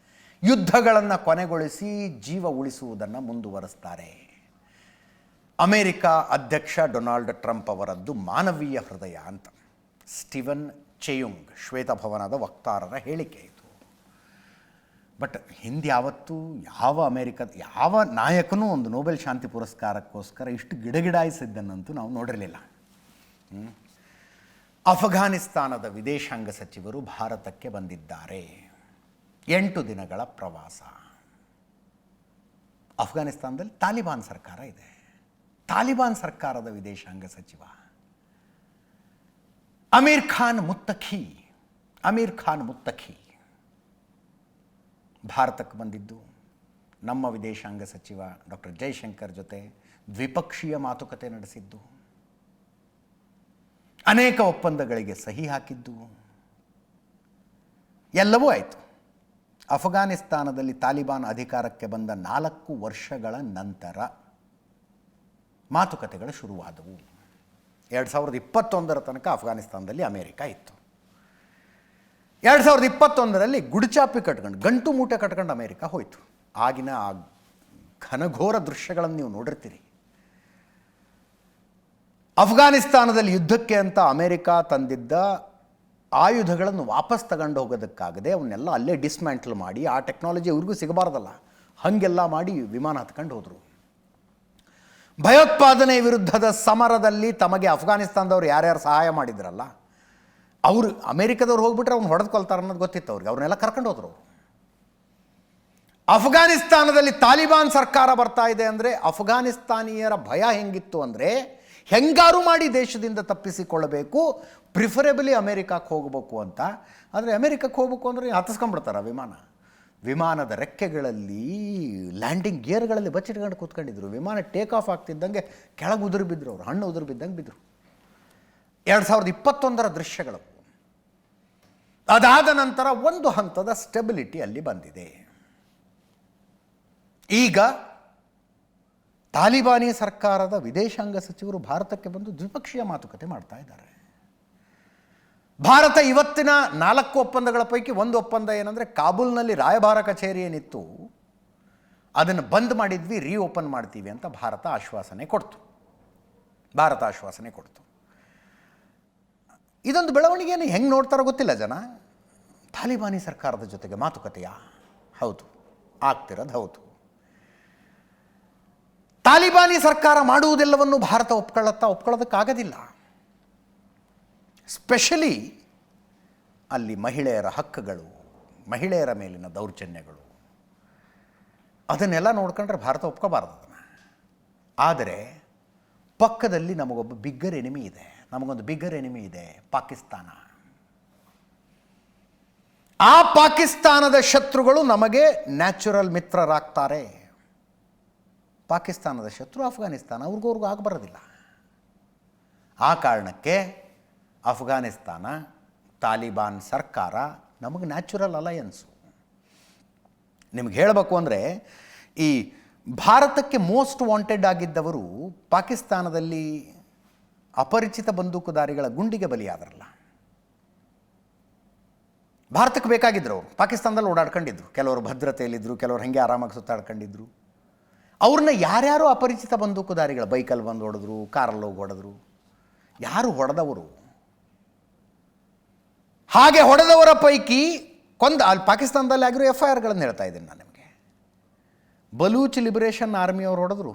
S1: ಯುದ್ಧಗಳನ್ನು ಕೊನೆಗೊಳಿಸಿ ಜೀವ ಉಳಿಸುವುದನ್ನು ಮುಂದುವರಿಸ್ತಾರೆ. ಅಮೆರಿಕ ಅಧ್ಯಕ್ಷ ಡೊನಾಲ್ಡ್ ಟ್ರಂಪ್ ಅವರದ್ದು ಮಾನವೀಯ ಹೃದಯ ಅಂತ ಸ್ಟೀವನ್ ಚೆಯುಂಗ್ ಶ್ವೇತಭವನದ ವಕ್ತಾರರ ಹೇಳಿಕೆ ಇದು. ಬಟ್ ಹಿಂದೆ ಯಾವತ್ತೂ ಯಾವ ನಾಯಕನೂ ಒಂದು ನೊಬೆಲ್ ಶಾಂತಿ ಪುರಸ್ಕಾರಕ್ಕೋಸ್ಕರ ಇಷ್ಟು ಗಿಡಗಿಡಾಯಿಸಿದ್ದನ್ನಂತೂ ನಾವು ನೋಡಿರಲಿಲ್ಲ. ಅಫ್ಘಾನಿಸ್ತಾನದ ವಿದೇಶಾಂಗ ಸಚಿವರು ಭಾರತಕ್ಕೆ ಬಂದಿದ್ದಾರೆ. 8 ದಿನಗಳ ಪ್ರವಾಸ. ಅಫ್ಘಾನಿಸ್ತಾನದಲ್ಲಿ ತಾಲಿಬಾನ್ ಸರ್ಕಾರ ಇದೆ. ತಾಲಿಬಾನ್ ಸರ್ಕಾರದ ವಿದೇಶಾಂಗ ಸಚಿವ ಅಮೀರ್ ಖಾನ್ ಮುತ್ತಖಿ ಭಾರತಕ್ಕೆ ಬಂದಿದ್ದು, ನಮ್ಮ ವಿದೇಶಾಂಗ ಸಚಿವ ಡಾಕ್ಟರ್ ಜೈಶಂಕರ್ ಜೊತೆ ದ್ವಿಪಕ್ಷೀಯ ಮಾತುಕತೆ ನಡೆಸಿದ್ದು, ಅನೇಕ ಒಪ್ಪಂದಗಳಿಗೆ ಸಹಿ ಹಾಕಿದ್ದು ಎಲ್ಲವೂ ಆಯಿತು. ಅಫ್ಘಾನಿಸ್ತಾನದಲ್ಲಿ ತಾಲಿಬಾನ್ ಅಧಿಕಾರಕ್ಕೆ ಬಂದ 4 ವರ್ಷಗಳ ನಂತರ ಮಾತುಕತೆಗಳು ಶುರುವಾದವು. 2021ರ ತನಕ ಅಫ್ಘಾನಿಸ್ತಾನದಲ್ಲಿ ಅಮೇರಿಕ ಇತ್ತು. 2021ರಲ್ಲಿ ಗುಡಿಚಾಪಿ ಗಂಟು ಮೂಟೆ ಕಟ್ಕೊಂಡು ಅಮೇರಿಕ ಹೋಯಿತು. ಆಗಿನ ಆ ಘನಘೋರ ದೃಶ್ಯಗಳನ್ನು ನೀವು ನೋಡಿರ್ತೀರಿ. ಅಫ್ಘಾನಿಸ್ತಾನದಲ್ಲಿ ಯುದ್ಧಕ್ಕೆ ಅಂತ ಅಮೇರಿಕ ತಂದಿದ್ದ ಆಯುಧಗಳನ್ನು ವಾಪಸ್ ತಗೊಂಡು ಹೋಗೋದಕ್ಕಾಗದೆ ಅವನ್ನೆಲ್ಲ ಅಲ್ಲೇ ಡಿಸ್ಮ್ಯಾಂಟಲ್ ಮಾಡಿ, ಆ ಟೆಕ್ನಾಲಜಿ ಇವ್ರಿಗೂ ಸಿಗಬಾರ್ದಲ್ಲ, ಹಾಗೆಲ್ಲ ಮಾಡಿ ವಿಮಾನ ಹತ್ಕೊಂಡು ಹೋದರು. ಭಯೋತ್ಪಾದನೆ ವಿರುದ್ಧದ ಸಮರದಲ್ಲಿ ತಮಗೆ ಅಫ್ಘಾನಿಸ್ತಾನದವ್ರು ಯಾರ್ಯಾರು ಸಹಾಯ ಮಾಡಿದ್ರಲ್ಲ, ಅವರು ಅಮೇರಿಕದವ್ರು ಹೋಗ್ಬಿಟ್ರೆ ಅವ್ನು ಹೊಡೆದುಕೊಳ್ತಾರೆ ಅನ್ನೋದು ಗೊತ್ತಿತ್ತು ಅವ್ರಿಗೆ. ಅವ್ರನ್ನೆಲ್ಲ ಕರ್ಕೊಂಡು ಹೋದ್ರು. ಅಫ್ಘಾನಿಸ್ತಾನದಲ್ಲಿ ತಾಲಿಬಾನ್ ಸರ್ಕಾರ ಬರ್ತಾ ಇದೆ ಅಂದರೆ ಅಫ್ಘಾನಿಸ್ತಾನಿಯರ ಭಯ ಹೆಂಗಿತ್ತು ಅಂದರೆ, ಹೆಂಗಾರು ಮಾಡಿ ದೇಶದಿಂದ ತಪ್ಪಿಸಿಕೊಳ್ಳಬೇಕು, ಪ್ರಿಫರೇಬಲಿ ಅಮೇರಿಕಕ್ಕೆ ಹೋಗಬೇಕು ಅಂತ. ಆದರೆ ಅಮೇರಿಕಕ್ಕೆ ಹೋಗ್ಬೇಕು ಅಂದರೆ ಹತ್ತಿಸ್ಕೊಂಡ್ಬಿಡ್ತಾರೆ ವಿಮಾನದ ರೆಕ್ಕೆಗಳಲ್ಲಿ, ಲ್ಯಾಂಡಿಂಗ್ ಗೇರ್ಗಳಲ್ಲಿ ಬಚ್ಚಿಟ್ಕೊಂಡು ಕೂತ್ಕೊಂಡಿದ್ರು. ವಿಮಾನ ಟೇಕ್ ಆಫ್ ಆಗ್ತಿದ್ದಂಗೆ ಕೆಳಗೆ ಉದುರು ಬಿದ್ದರು, ಅವರು ಹಣ್ಣು ಉದುರು ಬಿದ್ದಂಗೆ ಬಿದ್ದರು. 2021ರ ದೃಶ್ಯಗಳು. ಅದಾದ ನಂತರ ಒಂದು ಹಂತದ ಸ್ಟೆಬಿಲಿಟಿ ಅಲ್ಲಿ ಬಂದಿದೆ. ಈಗ ತಾಲಿಬಾನಿ ಸರ್ಕಾರದ ವಿದೇಶಾಂಗ ಸಚಿವರು ಭಾರತಕ್ಕೆ ಬಂದು ದ್ವಿಪಕ್ಷೀಯ ಮಾತುಕತೆ ಮಾಡ್ತಾ ಇದ್ದಾರೆ. ಭಾರತ ಇವತ್ತಿನ 4 ಒಪ್ಪಂದಗಳ ಪೈಕಿ ಒಂದು ಒಪ್ಪಂದ ಏನಂದರೆ, ಕಾಬೂಲ್ನಲ್ಲಿ ರಾಯಭಾರ ಕಚೇರಿ ಏನಿತ್ತು ಅದನ್ನು ಬಂದ್ ಮಾಡಿದ್ವಿ, ರೀಓಪನ್ ಮಾಡ್ತೀವಿ ಅಂತ ಭಾರತ ಆಶ್ವಾಸನೆ ಕೊಡ್ತು. ಇದೊಂದು ಬೆಳವಣಿಗೆಯನ್ನು ಹೆಂಗೆ ನೋಡ್ತಾರೋ ಗೊತ್ತಿಲ್ಲ ಜನ. ತಾಲಿಬಾನಿ ಸರ್ಕಾರದ ಜೊತೆಗೆ ಮಾತುಕತೆಯಾ? ಹೌದು, ಆಗ್ತಿರೋದು ಹೌದು. ತಾಲಿಬಾನಿ ಸರ್ಕಾರ ಮಾಡುವುದೆಲ್ಲವನ್ನು ಭಾರತ ಒಪ್ಕೊಳ್ಳೋದಕ್ಕಾಗೋದಿಲ್ಲ. ಸ್ಪೆಷಲಿ ಅಲ್ಲಿ ಮಹಿಳೆಯರ ಹಕ್ಕುಗಳು, ಮಹಿಳೆಯರ ಮೇಲಿನ ದೌರ್ಜನ್ಯಗಳು, ಅದನ್ನೆಲ್ಲ ನೋಡ್ಕೊಂಡ್ರೆ ಭಾರತ ಒಪ್ಕೋಬಾರ್ದು ಅದನ್ನು. ಆದರೆ ಪಕ್ಕದಲ್ಲಿ ನಮಗೊಂದು ಬಿಗ್ಗರ್ ಎನಿಮಿ ಇದೆ, ಪಾಕಿಸ್ತಾನ. ಆ ಪಾಕಿಸ್ತಾನದ ಶತ್ರುಗಳು ನಮಗೆ ನ್ಯಾಚುರಲ್ ಮಿತ್ರರಾಗ್ತಾರೆ. ಪಾಕಿಸ್ತಾನದ ಶತ್ರು ಅಫ್ಘಾನಿಸ್ತಾನ, ಅವ್ರಿಗೂ ಆಗಬರೋದಿಲ್ಲ. ಆ ಕಾರಣಕ್ಕೆ ಅಫ್ಘಾನಿಸ್ತಾನ, ತಾಲಿಬಾನ್ ಸರ್ಕಾರ ನಮಗೆ ನ್ಯಾಚುರಲ್ ಅಲಯನ್ಸು. ನಿಮ್ಗೆ ಹೇಳಬೇಕು ಅಂದರೆ, ಈ ಭಾರತಕ್ಕೆ ಮೋಸ್ಟ್ ವಾಂಟೆಡ್ ಆಗಿದ್ದವರು ಪಾಕಿಸ್ತಾನದಲ್ಲಿ ಅಪರಿಚಿತ ಬಂದೂಕುದಾರಿಗಳ ಗುಂಡಿಗೆ ಬಲಿಯಾದ್ರಲ್ಲ. ಭಾರತಕ್ಕೆ ಬೇಕಾಗಿದ್ದರು ಅವರು. ಪಾಕಿಸ್ತಾನದಲ್ಲಿ ಓಡಾಡ್ಕೊಂಡಿದ್ರು, ಕೆಲವರು ಭದ್ರತೆಯಲ್ಲಿದ್ದರು, ಕೆಲವರು ಹಾಗೆ ಆರಾಮಾಗಿ ಸುತ್ತಾಡ್ಕೊಂಡಿದ್ರು. ಅವ್ರನ್ನ ಯಾರ್ಯಾರು ಅಪರಿಚಿತ ಬಂದೂಕುದಾರಿಗಳು ಬೈಕಲ್ಲಿ ಬಂದು ಹೊಡೆದ್ರು, ಕಾರಲ್ಲಿ ಹೋಗಿ ಹೊಡೆದ್ರು. ಯಾರು ಹೊಡೆದವರು? ಹಾಗೆ ಹೊಡೆದವರ ಪೈಕಿ ಅಲ್ಲಿ ಪಾಕಿಸ್ತಾನದಲ್ಲಿ ಆಗಿರೋ FIRಗಳನ್ನು ಹೇಳ್ತಾ ಇದ್ದೀನಿ ನಾನು ನಿಮಗೆ. ಬಲೂಚ್ ಲಿಬರೇಷನ್ ಆರ್ಮಿಯವರು ಹೊಡೆದ್ರು,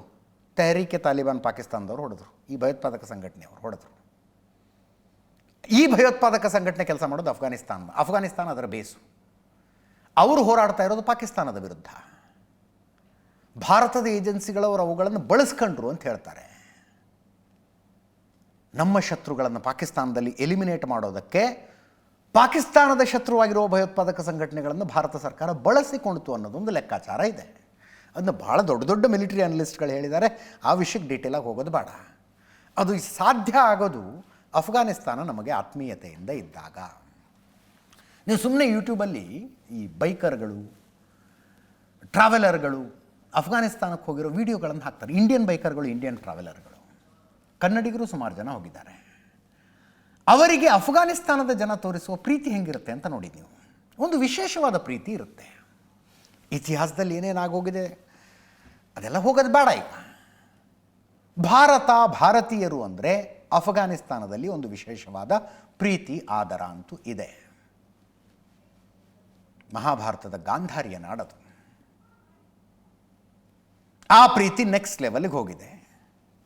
S1: ತೆಹರೀಕೆ ತಾಲಿಬಾನ್ ಪಾಕಿಸ್ತಾನದವ್ರು ಹೊಡೆದ್ರು, ಈ ಭಯೋತ್ಪಾದಕ ಸಂಘಟನೆಯವರು ಹೊಡೆದ್ರು. ಈ ಭಯೋತ್ಪಾದಕ ಸಂಘಟನೆ ಕೆಲಸ ಮಾಡೋದು ಅಫ್ಘಾನಿಸ್ತಾನ ಅದರ ಬೇಸು. ಅವರು ಹೋರಾಡ್ತಾ ಇರೋದು ಪಾಕಿಸ್ತಾನದ ವಿರುದ್ಧ. ಭಾರತದ ಏಜೆನ್ಸಿಗಳವರು ಅವುಗಳನ್ನು ಬಳಸ್ಕೊಂಡ್ರು ಅಂತ ಹೇಳ್ತಾರೆ. ನಮ್ಮ ಶತ್ರುಗಳನ್ನು ಪಾಕಿಸ್ತಾನದಲ್ಲಿ ಎಲಿಮಿನೇಟ್ ಮಾಡೋದಕ್ಕೆ ಪಾಕಿಸ್ತಾನದ ಶತ್ರುವಾಗಿರುವ ಭಯೋತ್ಪಾದಕ ಸಂಘಟನೆಗಳನ್ನು ಭಾರತ ಸರ್ಕಾರ ಬಳಸಿಕೊಂಡಿತು ಅನ್ನೋದೊಂದು ಲೆಕ್ಕಾಚಾರ ಇದೆ. ಅದನ್ನು ಭಾಳ ದೊಡ್ಡ ದೊಡ್ಡ ಮಿಲಿಟರಿ ಅನಲಿಸ್ಟ್ಗಳು ಹೇಳಿದ್ದಾರೆ. ಆ ವಿಷಯಕ್ಕೆ ಡೀಟೇಲಾಗಿ ಹೋಗೋದು ಬೇಡ. ಅದು ಸಾಧ್ಯ ಆಗೋದು ಅಫ್ಘಾನಿಸ್ತಾನ ನಮಗೆ ಆತ್ಮೀಯತೆಯಿಂದ ಇದ್ದಾಗ. ನೀವು ಸುಮ್ಮನೆ ಯೂಟ್ಯೂಬಲ್ಲಿ ಈ ಬೈಕರ್ಗಳು, ಟ್ರಾವೆಲರ್ಗಳು ಅಫ್ಘಾನಿಸ್ತಾನಕ್ಕೆ ಹೋಗಿರೋ ವಿಡಿಯೋಗಳನ್ನು ಹಾಕ್ತಾರೆ. ಇಂಡಿಯನ್ ಬೈಕರ್ಗಳು, ಇಂಡಿಯನ್ ಟ್ರಾವೆಲರ್ಗಳು, ಕನ್ನಡಿಗರು ಸುಮಾರು ಜನ ಹೋಗಿದ್ದಾರೆ. ಅವರಿಗೆ ಅಫ್ಘಾನಿಸ್ತಾನದ ಜನ ತೋರಿಸುವ ಪ್ರೀತಿ ಹೆಂಗಿರುತ್ತೆ ಅಂತ ನೋಡಿ ನೀವು. ಒಂದು ವಿಶೇಷವಾದ ಪ್ರೀತಿ ಇರುತ್ತೆ. ಇತಿಹಾಸದಲ್ಲಿ ಏನೇನಾಗೋಗಿದೆ ಅದೆಲ್ಲ ಹೋಗೋದು ಬೇಡ. ಈಗ ಭಾರತೀಯರು ಅಂದರೆ ಅಫ್ಘಾನಿಸ್ತಾನದಲ್ಲಿ ಒಂದು ವಿಶೇಷವಾದ ಪ್ರೀತಿ ಆದರ ಅಂತೂ ಇದೆ. ಮಹಾಭಾರತದ ಗಾಂಧಾರಿಯ ನಾಡದು. ಆ ಪ್ರೀತಿ ನೆಕ್ಸ್ಟ್ ಲೆವೆಲ್ಗೆ ಹೋಗಿದೆ.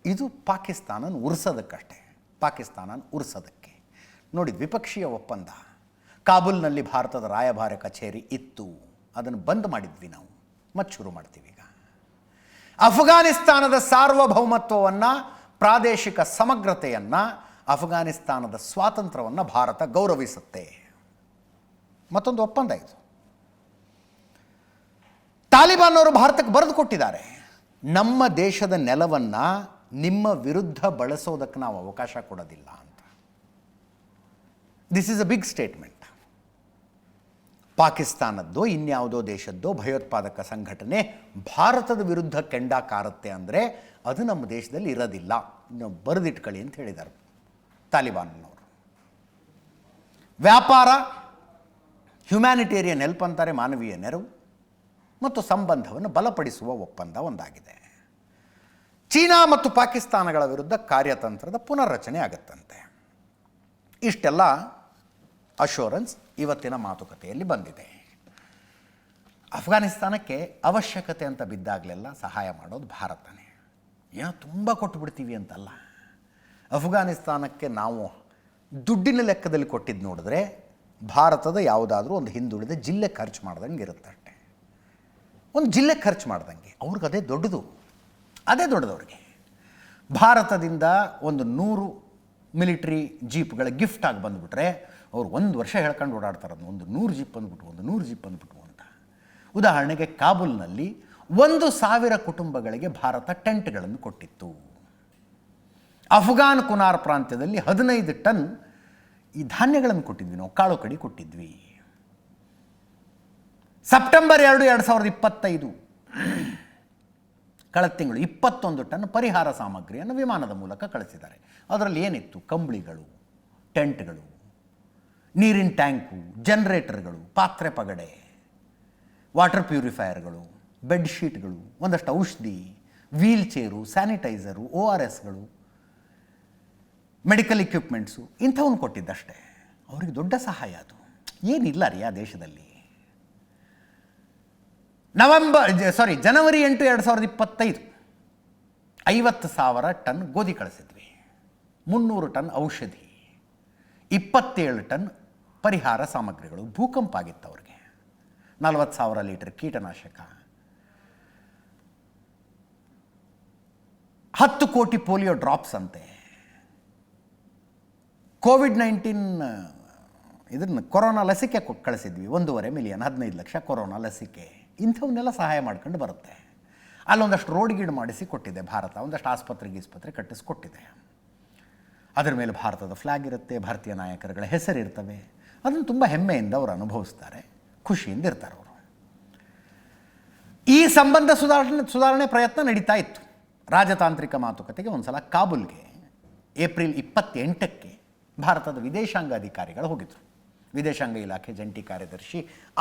S1: ಇದು ಪಾಕಿಸ್ತಾನನ ಉರ್ಸೋದಕ್ಕೆ ನೋಡಿ. ದ್ವಿಪಕ್ಷೀಯ ಒಪ್ಪಂದ, ಕಾಬೂಲ್ನಲ್ಲಿ ಭಾರತದ ರಾಯಭಾರ ಕಚೇರಿ ಇತ್ತು, ಅದನ್ನು ಬಂದ್ ಮಾಡಿದ್ವಿ ನಾವು, ಮತ್ತೆ ಶುರು ಮಾಡ್ತೀವಿ ಈಗ. ಅಫ್ಘಾನಿಸ್ತಾನದ ಸಾರ್ವಭೌಮತ್ವವನ್ನು, ಪ್ರಾದೇಶಿಕ ಸಮಗ್ರತೆಯನ್ನು, ಅಫ್ಘಾನಿಸ್ತಾನದ ಸ್ವಾತಂತ್ರ್ಯವನ್ನು ಭಾರತ ಗೌರವಿಸುತ್ತೆ. ಮತ್ತೊಂದು ಒಪ್ಪಂದ ಇದು. ತಾಲಿಬಾನ್ ಅವರು ಭಾರತಕ್ಕೆ ಬರೆದು ಕೊಟ್ಟಿದ್ದಾರೆ, ನಮ್ಮ ದೇಶದ ನೆಲವನ್ನು ನಿಮ್ಮ ವಿರುದ್ಧ ಬಳಸೋದಕ್ಕೆ ನಾವು ಅವಕಾಶ ಕೊಡೋದಿಲ್ಲ ಅಂತ. This is a big statement. ಪಾಕಿಸ್ತಾನದ್ದೋ ಇನ್ಯಾವುದೋ ದೇಶದ್ದೋ ಭಯೋತ್ಪಾದಕ ಸಂಘಟನೆ ಭಾರತದ ವಿರುದ್ಧ ಕೆಂಡ ಕಾರುತ್ತೆ ಅಂದರೆ ಅದು ನಮ್ಮ ದೇಶದಲ್ಲಿ ಇರೋದಿಲ್ಲ, ನಾವು ಬರೆದಿಟ್ಕೊಳ್ಳಿ ಅಂತ ಹೇಳಿದ್ದಾರೆ ತಾಲಿಬಾನ್ನವರು. ವ್ಯಾಪಾರ, ಹ್ಯುಮ್ಯಾನಿಟೇರಿಯನ್ ಹೆಲ್ಪ್ ಅಂತಾರೆ, ಮಾನವೀಯ ನೆರವು ಮತ್ತು ಸಂಬಂಧವನ್ನು ಬಲಪಡಿಸುವ ಒಪ್ಪಂದ ಒಂದಾಗಿದೆ. ಚೀನಾ ಮತ್ತು ಪಾಕಿಸ್ತಾನಗಳ ವಿರುದ್ಧ ಕಾರ್ಯತಂತ್ರದ ಪುನರ್ರಚನೆ ಆಗುತ್ತಂತೆ. ಇಷ್ಟೆಲ್ಲ ಅಶ್ಯೂರೆನ್ಸ್ ಇವತ್ತಿನ ಮಾತುಕತೆಯಲ್ಲಿ ಬಂದಿದೆ. ಅಫ್ಘಾನಿಸ್ತಾನಕ್ಕೆ ಅವಶ್ಯಕತೆ ಅಂತ ಬಿದ್ದಾಗಲೆಲ್ಲ ಸಹಾಯ ಮಾಡೋದು ಭಾರತನೇ. ಏನೋ ತುಂಬ ಕೊಟ್ಟುಬಿಡ್ತೀವಿ ಅಂತಲ್ಲ. ಅಫ್ಘಾನಿಸ್ತಾನಕ್ಕೆ ನಾವು ದುಡ್ಡಿನ ಲೆಕ್ಕದಲ್ಲಿ ಕೊಟ್ಟಿದ್ದು ನೋಡಿದ್ರೆ ಭಾರತದ ಯಾವುದಾದ್ರೂ ಒಂದು ಹಿಂದುಳಿದ ಜಿಲ್ಲೆ ಖರ್ಚು ಮಾಡ್ದಂಗೆ ಇರುತ್ತಷ್ಟೆ. ಒಂದು ಜಿಲ್ಲೆ ಖರ್ಚು ಮಾಡ್ದಂಗೆ. ಅವ್ರಿಗೆ ಅದೇ ದೊಡ್ಡದು ಅವ್ರಿಗೆ. ಭಾರತದಿಂದ ಒಂದು 100 ಮಿಲಿಟ್ರಿ ಜೀಪ್ಗಳ ಗಿಫ್ಟ್ ಆಗಿ ಬಂದುಬಿಟ್ರೆ ಅವ್ರು 1 ವರ್ಷ ಹೇಳ್ಕೊಂಡು ಓಡಾಡ್ತಾರೆ. ಒಂದು 100 ಜೀಪ್ ಬಂದುಬಿಟ್ಟು ಅಂತ. ಉದಾಹರಣೆಗೆ ಕಾಬೂಲ್ನಲ್ಲಿ 1,000 ಕುಟುಂಬಗಳಿಗೆ ಭಾರತ ಟೆಂಟ್ಗಳನ್ನು ಕೊಟ್ಟಿತ್ತು. ಅಫ್ಘಾನ್ ಕುನಾರ್ ಪ್ರಾಂತ್ಯದಲ್ಲಿ 15 ಟನ್ ಈ ಧಾನ್ಯಗಳನ್ನು ಕೊಟ್ಟಿದ್ವಿ, ನಾವು ಕಾಳು ಕಡಿ ಕೊಟ್ಟಿದ್ವಿ. ಸೆಪ್ಟೆಂಬರ್ 2, 2025 ಕಳೆದ ತಿಂಗಳು 21 ಟನ್ ಪರಿಹಾರ ಸಾಮಗ್ರಿಯನ್ನು ವಿಮಾನದ ಮೂಲಕ ಕಳಿಸಿದ್ದಾರೆ. ಅದರಲ್ಲಿ ಏನಿತ್ತು? ಕಂಬಳಿಗಳು, ಟೆಂಟ್ಗಳು, ನೀರಿನ ಟ್ಯಾಂಕು, ಜನರೇಟರ್ಗಳು, ಪಾತ್ರೆ ಪಗಡೆ, ವಾಟರ್ ಪ್ಯೂರಿಫೈಯರ್ಗಳು, ಬೆಡ್ಶೀಟ್ಗಳು, ಒಂದಷ್ಟು ಔಷಧಿ, ವೀಲ್ ಚೇರು, ಸ್ಯಾನಿಟೈಸರು, ORSಗಳು, ಮೆಡಿಕಲ್ ಇಕ್ವಿಪ್ಮೆಂಟ್ಸು, ಇಂಥವನ್ನು ಕೊಟ್ಟಿದ್ದಷ್ಟೇ. ಅವರಿಗೆ ದೊಡ್ಡ ಸಹಾಯ ಅದು. ಏನಿಲ್ಲ ರೀ ಆ ದೇಶದಲ್ಲಿ. ಜನವರಿ 8, 2025 50,000 ಟನ್ ಗೋಧಿ ಕಳಿಸಿದ್ವಿ, 300 ಟನ್ ಔಷಧಿ, 27 ಟನ್ ಪರಿಹಾರ ಸಾಮಗ್ರಿಗಳು. ಭೂಕಂಪ ಆಗಿತ್ತು ಅವ್ರಿಗೆ. 40,000 ಲೀಟರ್ ಕೀಟನಾಶಕ, 10 ಕೋಟಿ ಪೋಲಿಯೋ ಡ್ರಾಪ್ಸ್ ಅಂತೆ. ಕೋವಿಡ್-19 ಇದನ್ನು ಕೊರೋನಾ ಲಸಿಕೆ ಕಳಿಸಿದ್ವಿ, 1.5 ಮಿಲಿಯನ್, 15 ಲಕ್ಷ ಕೊರೋನಾ ಲಸಿಕೆ. ಇಂಥವನ್ನೆಲ್ಲ ಸಹಾಯ ಮಾಡ್ಕೊಂಡು ಬರುತ್ತೆ. ಅಲ್ಲೊಂದಷ್ಟು ರೋಡ್ ಗೀಡ್ ಮಾಡಿಸಿ ಕೊಟ್ಟಿದೆ ಭಾರತ, ಒಂದಷ್ಟು ಆಸ್ಪತ್ರೆ ಕಟ್ಟಿಸ್ಕೊಟ್ಟಿದೆ. ಅದರ ಮೇಲೆ ಭಾರತದ ಫ್ಲ್ಯಾಗ್ ಇರುತ್ತೆ, ಭಾರತೀಯ ನಾಯಕರುಗಳ ಹೆಸರಿರ್ತವೆ. ಅದನ್ನು ತುಂಬ ಹೆಮ್ಮೆಯಿಂದ ಅವರು ಅನುಭವಿಸ್ತಾರೆ, ಖುಷಿಯಿಂದ ಇರ್ತಾರೆ ಅವರು. ಈ ಸಂಬಂಧ ಸುಧಾರಣೆ ಪ್ರಯತ್ನ ನಡೀತಾ ಇತ್ತು. ರಾಜತಾಂತ್ರಿಕ ಮಾತುಕತೆಗೆ ಒಂದು ಸಲ ಕಾಬೂಲ್ಗೆ ಏಪ್ರಿಲ್ 28ಕ್ಕೆ ಭಾರತದ ವಿದೇಶಾಂಗ ಅಧಿಕಾರಿಗಳು ಹೋಗಿದ್ದರು. ವಿದೇಶಾಂಗ ಇಲಾಖೆ ಜಂಟಿ ಕಾರ್ಯದರ್ಶಿ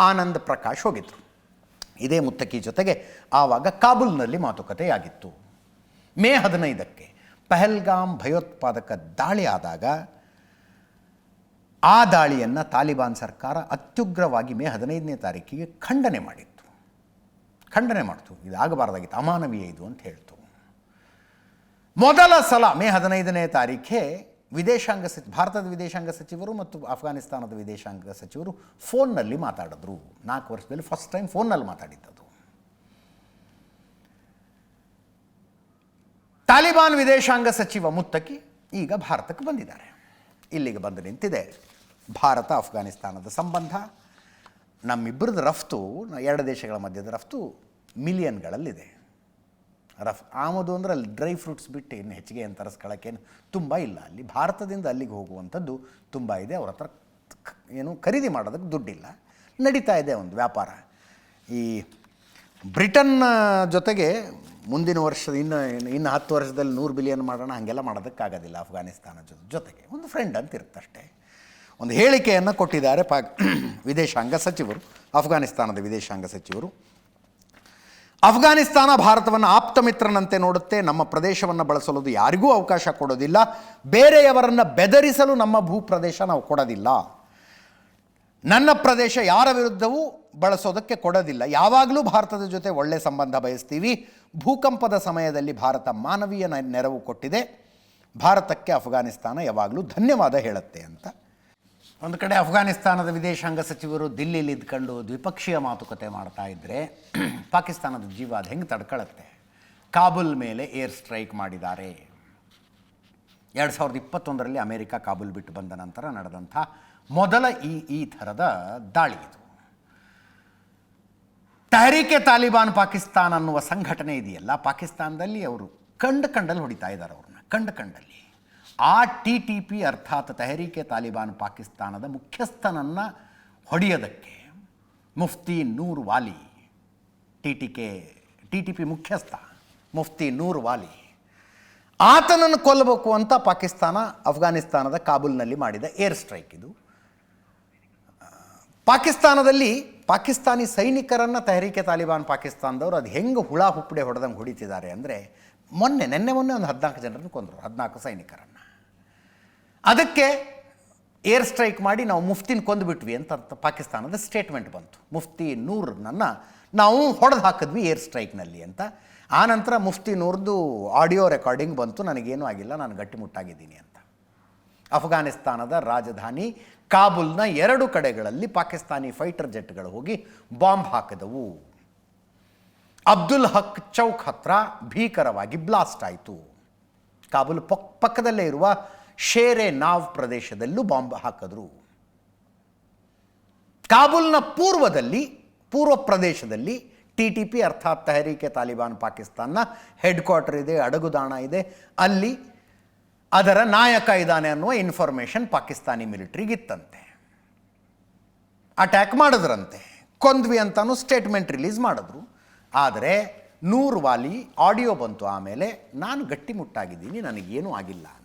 S1: ಆನಂದ್ ಪ್ರಕಾಶ್ ಹೋಗಿದ್ದರು. ಇದೇ ಮುತ್ತಕಿ ಜೊತೆಗೆ ಆವಾಗ ಕಾಬೂಲ್ನಲ್ಲಿ ಮಾತುಕತೆಯಾಗಿತ್ತು. ಮೇ 15ಕ್ಕೆ ಪಹಲ್ಗಾಮ್ ಭಯೋತ್ಪಾದಕ ದಾಳಿ ಆದಾಗ ಆ ದಾಳಿಯನ್ನು ತಾಲಿಬಾನ್ ಸರ್ಕಾರ ಅತ್ಯುಗ್ರವಾಗಿ ಮೇ 15ನೇ ತಾರೀಕಿಗೆ ಖಂಡನೆ ಮಾಡ್ತು. ಇದಾಗಬಾರ್ದಾಗಿತ್ತು, ಅಮಾನವೀಯ ಇದು ಅಂತ ಹೇಳ್ತು. ಮೊದಲ ಸಲ ಮೇ 15ನೇ ತಾರೀಖೇ ಭಾರತದ ವಿದೇಶಾಂಗ ಸಚಿವರು ಮತ್ತು ಅಫ್ಘಾನಿಸ್ತಾನದ ವಿದೇಶಾಂಗ ಸಚಿವರು ಫೋನ್ನಲ್ಲಿ ಮಾತಾಡಿದ್ರು. 4 ವರ್ಷದಲ್ಲಿ ಫಸ್ಟ್ ಟೈಮ್ ಫೋನ್ನಲ್ಲಿ ಮಾತಾಡಿದ್ದದು. ತಾಲಿಬಾನ್ ವಿದೇಶಾಂಗ ಸಚಿವ ಮುತ್ತಕಿ ಈಗ ಭಾರತಕ್ಕೆ ಬಂದಿದ್ದಾರೆ. ಇಲ್ಲಿಗೆ ಬಂದು ನಿಂತಿದೆ ಭಾರತ ಅಫ್ಘಾನಿಸ್ತಾನದ ಸಂಬಂಧ. ನಮ್ಮಿಬ್ಬರದ್ದು ರಫ್ತು, 2 ದೇಶಗಳ ಮಧ್ಯದ ರಫ್ತು ಮಿಲಿಯನ್ಗಳಲ್ಲಿದೆ. ಆಮದು ಅಂದರೆ ಅಲ್ಲಿ ಡ್ರೈ ಫ್ರೂಟ್ಸ್ ಬಿಟ್ಟು ಇನ್ನು ಹೆಚ್ಚಿಗೆ ಏನು ತರಿಸ್ಕೊಳ್ಳೋಕ್ಕೇನು ತುಂಬ ಇಲ್ಲ. ಅಲ್ಲಿ ಭಾರತದಿಂದ ಅಲ್ಲಿಗೆ ಹೋಗುವಂಥದ್ದು ತುಂಬ ಇದೆ. ಅವ್ರ ಹತ್ರ ಏನು ಖರೀದಿ ಮಾಡೋದಕ್ಕೆ ದುಡ್ಡಿಲ್ಲ. ನಡೀತಾ ಇದೆ ಒಂದು ವ್ಯಾಪಾರ. ಈ ಬ್ರಿಟನ್ ಜೊತೆಗೆ ಮುಂದಿನ ವರ್ಷದ ಇನ್ನು 10 ವರ್ಷದಲ್ಲಿ 100 ಬಿಲಿಯನ್ ಮಾಡೋಣ, ಹಾಗೆಲ್ಲ ಮಾಡೋದಕ್ಕಾಗೋದಿಲ್ಲ. ಅಫ್ಘಾನಿಸ್ತಾನ ಜೊತೆಗೆ ಒಂದು ಫ್ರೆಂಡ್ ಅಂತ ಇರುತ್ತಷ್ಟೇ. ಒಂದು ಹೇಳಿಕೆಯನ್ನು ಕೊಟ್ಟಿದ್ದಾರೆ ವಿದೇಶಾಂಗ ಸಚಿವರು, ಅಫ್ಘಾನಿಸ್ತಾನದ ವಿದೇಶಾಂಗ ಸಚಿವರು. ಅಫ್ಘಾನಿಸ್ತಾನ ಭಾರತವನ್ನು ಆಪ್ತ ಮಿತ್ರನಂತೆ ನೋಡುತ್ತೆ. ನಮ್ಮ ಪ್ರದೇಶವನ್ನು ಬಳಸಲು ಯಾರಿಗೂ ಅವಕಾಶ ಕೊಡೋದಿಲ್ಲ. ಬೇರೆಯವರನ್ನು ಬೆದರಿಸಲು ನಮ್ಮ ಭೂಪ್ರದೇಶ ನಾವು ಕೊಡೋದಿಲ್ಲ. ನನ್ನ ಪ್ರದೇಶ ಯಾರ ವಿರುದ್ಧವೂ ಬಳಸೋದಕ್ಕೆ ಕೊಡೋದಿಲ್ಲ. ಯಾವಾಗಲೂ ಭಾರತದ ಜೊತೆ ಒಳ್ಳೆಯ ಸಂಬಂಧ ಬಯಸ್ತೀವಿ. ಭೂಕಂಪದ ಸಮಯದಲ್ಲಿ ಭಾರತ ಮಾನವೀಯ ನೆರವು ಕೊಟ್ಟಿದೆ. ಭಾರತಕ್ಕೆ ಅಫ್ಘಾನಿಸ್ತಾನ ಯಾವಾಗಲೂ ಧನ್ಯವಾದ ಹೇಳುತ್ತೆ ಅಂತ. ಒಂದು ಕಡೆ ಅಫ್ಘಾನಿಸ್ತಾನದ ವಿದೇಶಾಂಗ ಸಚಿವರು ದಿಲ್ಲಿಲಿ ಇದ್ಕೊಂಡು ದ್ವಿಪಕ್ಷೀಯ ಮಾತುಕತೆ ಮಾಡ್ತಾ ಇದ್ದರೆ ಪಾಕಿಸ್ತಾನದ ಜೀವ ಅದು ಹೆಂಗೆ ತಡ್ಕೊಳ್ಳುತ್ತೆ. ಕಾಬೂಲ್ ಮೇಲೆ ಏರ್ ಸ್ಟ್ರೈಕ್ ಮಾಡಿದ್ದಾರೆ. 2021ರಲ್ಲಿ ಅಮೆರಿಕ ಕಾಬೂಲ್ ಬಿಟ್ಟು ಬಂದ ನಂತರ ನಡೆದಂಥ ಮೊದಲ ಈ ಥರದ ದಾಳಿ ಇದು. ತೆಹರೀಕೆ ತಾಲಿಬಾನ್ ಪಾಕಿಸ್ತಾನ ಅನ್ನುವ ಸಂಘಟನೆ ಇದೆಯಲ್ಲ, ಪಾಕಿಸ್ತಾನದಲ್ಲಿ ಅವರು ಕಂಡಲ್ಲಿ ಹೊಡಿತಾ ಇದ್ದಾರೆ ಅವ್ರನ್ನ, ಕಂಡಲ್ಲಿ. ಆ TTP ಅರ್ಥಾತ್ ತೆಹರೀಕೆ ತಾಲಿಬಾನ್ ಪಾಕಿಸ್ತಾನದ ಮುಖ್ಯಸ್ಥನನ್ನು ಹೊಡೆಯೋದಕ್ಕೆ ಮುಫ್ತಿ ನೂರ್ ವಾಲಿ, TTP ಮುಖ್ಯಸ್ಥ ಮುಫ್ತಿ ನೂರ್ ವಾಲಿ, ಆತನನ್ನು ಕೊಲ್ಲಬೇಕು ಅಂತ ಪಾಕಿಸ್ತಾನ ಅಫ್ಘಾನಿಸ್ತಾನದ ಕಾಬೂಲ್ನಲ್ಲಿ ಮಾಡಿದ ಏರ್ ಸ್ಟ್ರೈಕ್ ಇದು. ಪಾಕಿಸ್ತಾನದಲ್ಲಿ ಪಾಕಿಸ್ತಾನಿ ಸೈನಿಕರನ್ನು ತೆಹರೀಕೆ ತಾಲಿಬಾನ್ ಪಾಕಿಸ್ತಾನದವರು ಅದು ಹೆಂಗೆ ಹುಳ ಹುಪ್ಪಡೆ ಹೊಡೆದಂಗೆ ಹೊಡಿತಿದ್ದಾರೆ ಅಂದರೆ, ನಿನ್ನೆ ಮೊನ್ನೆ ಒಂದು 14 ಜನರನ್ನು ಕೊಂದರು, 14 ಸೈನಿಕರನ್ನು. ಅದಕ್ಕೆ ಏರ್ ಸ್ಟ್ರೈಕ್ ಮಾಡಿ ನಾವು ಮುಫ್ತಿನ ಕೊಂದುಬಿಟ್ವಿ ಅಂತ ಪಾಕಿಸ್ತಾನದ ಸ್ಟೇಟ್ಮೆಂಟ್ ಬಂತು. ಮುಫ್ತಿ ನೂರ್ನನ್ನು ನಾವು ಹೊಡೆದು ಹಾಕಿದ್ವಿ ಏರ್ ಸ್ಟ್ರೈಕ್ನಲ್ಲಿ ಅಂತ. ಆನಂತರ ಮುಫ್ತಿ ನೂರ್ದು ಆಡಿಯೋ ರೆಕಾರ್ಡಿಂಗ್ ಬಂತು, ನನಗೇನೂ ಆಗಿಲ್ಲ, ನಾನು ಗಟ್ಟಿಮುಟ್ಟಾಗಿದ್ದೀನಿ ಅಂತ. ಅಫ್ಘಾನಿಸ್ತಾನದ ರಾಜಧಾನಿ ಕಾಬೂಲ್ನ 2 ಕಡೆಗಳಲ್ಲಿ ಪಾಕಿಸ್ತಾನಿ ಫೈಟರ್ ಜೆಟ್ಗಳು ಹೋಗಿ ಬಾಂಬ್ ಹಾಕಿದವು. ಅಬ್ದುಲ್ ಹಕ್ ಚೌಕ್ ಹತ್ರ ಭೀಕರವಾಗಿ ಬ್ಲಾಸ್ಟ್ ಆಯಿತು. ಕಾಬೂಲ್ ಪಕ್ಕದಲ್ಲೇ ಇರುವ ಶೇರೆ ನಾವ್ ಪ್ರದೇಶದಲ್ಲೂ ಬಾಂಬ್ ಹಾಕಿದ್ರು. ಕಾಬೂಲ್ನ ಪೂರ್ವ ಪ್ರದೇಶದಲ್ಲಿ TTP ಅರ್ಥಾತ್ ತೆಹರೀಕೆ ತಾಲಿಬಾನ್ ಪಾಕಿಸ್ತಾನ ಹೆಡ್ ಕ್ವಾರ್ಟರ್ ಇದೆ, ಅಡಗುದಾಣ ಇದೆ. ಅಲ್ಲಿ ಅದರ ನಾಯಕ ಇದ್ದಾನೆ ಅನ್ನುವ ಇನ್ಫಾರ್ಮೇಷನ್ ಪಾಕಿಸ್ತಾನಿ ಮಿಲಿಟ್ರಿಗಿತ್ತಂತೆ. ಅಟ್ಯಾಕ್ ಮಾಡಿದ್ರಂತೆ, ಕೊಂದ್ವಿ ಅಂತಾನು ಸ್ಟೇಟ್ಮೆಂಟ್ ರಿಲೀಸ್ ಮಾಡಿದ್ರು. ಆದರೆ ನೂರ್ ವಾಲಿ ಆಡಿಯೋ ಬಂತು ಆಮೇಲೆ, ನಾನು ಗಟ್ಟಿಮುಟ್ಟಾಗಿದ್ದೀನಿ, ನನಗೇನೂ ಆಗಿಲ್ಲ ಅಂತ.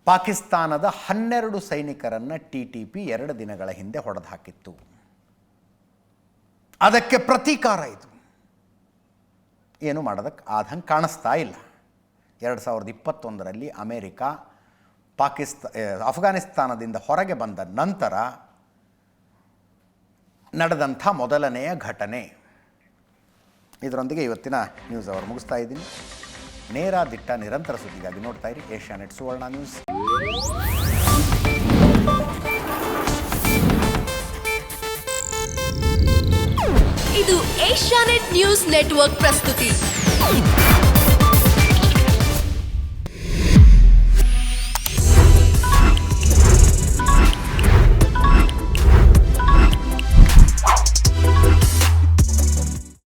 S1: ಪಾಕಿಸ್ತಾನದ 12 ಸೈನಿಕರನ್ನು TTP 2 ದಿನಗಳ ಹಿಂದೆ ಹೊಡೆದು ಹಾಕಿತ್ತು. ಅದಕ್ಕೆ ಪ್ರತೀಕಾರ ಇದು. ಏನು ಮಾಡೋದಕ್ಕೆ ಆದಂಗೆ ಕಾಣಿಸ್ತಾ ಇಲ್ಲ. 2021ರಲ್ಲಿ ಅಮೆರಿಕ ಅಫ್ಘಾನಿಸ್ತಾನದಿಂದ ಹೊರಗೆ ಬಂದ ನಂತರ ನಡೆದಂಥ ಮೊದಲನೆಯ ಘಟನೆ. ಇದರೊಂದಿಗೆ ಇವತ್ತಿನ ನ್ಯೂಸ್ ಅವರ್ ಮುಗಿಸ್ತಾ ಇದ್ದೀನಿ. ನೇರ ದಿಟ್ಟ ನಿರಂತರ ಸುದ್ದಿಗಾಗಿ ನೋಡ್ತಾ ಇರಿ ಏಷ್ಯಾನೆಟ್ ಸುವರ್ಣ ನ್ಯೂಸ್.
S9: ಇದು ಏಷ್ಯಾನೆಟ್ ನ್ಯೂಸ್ ನೆಟ್ವರ್ಕ್ ಪ್ರಸ್ತುತಿ.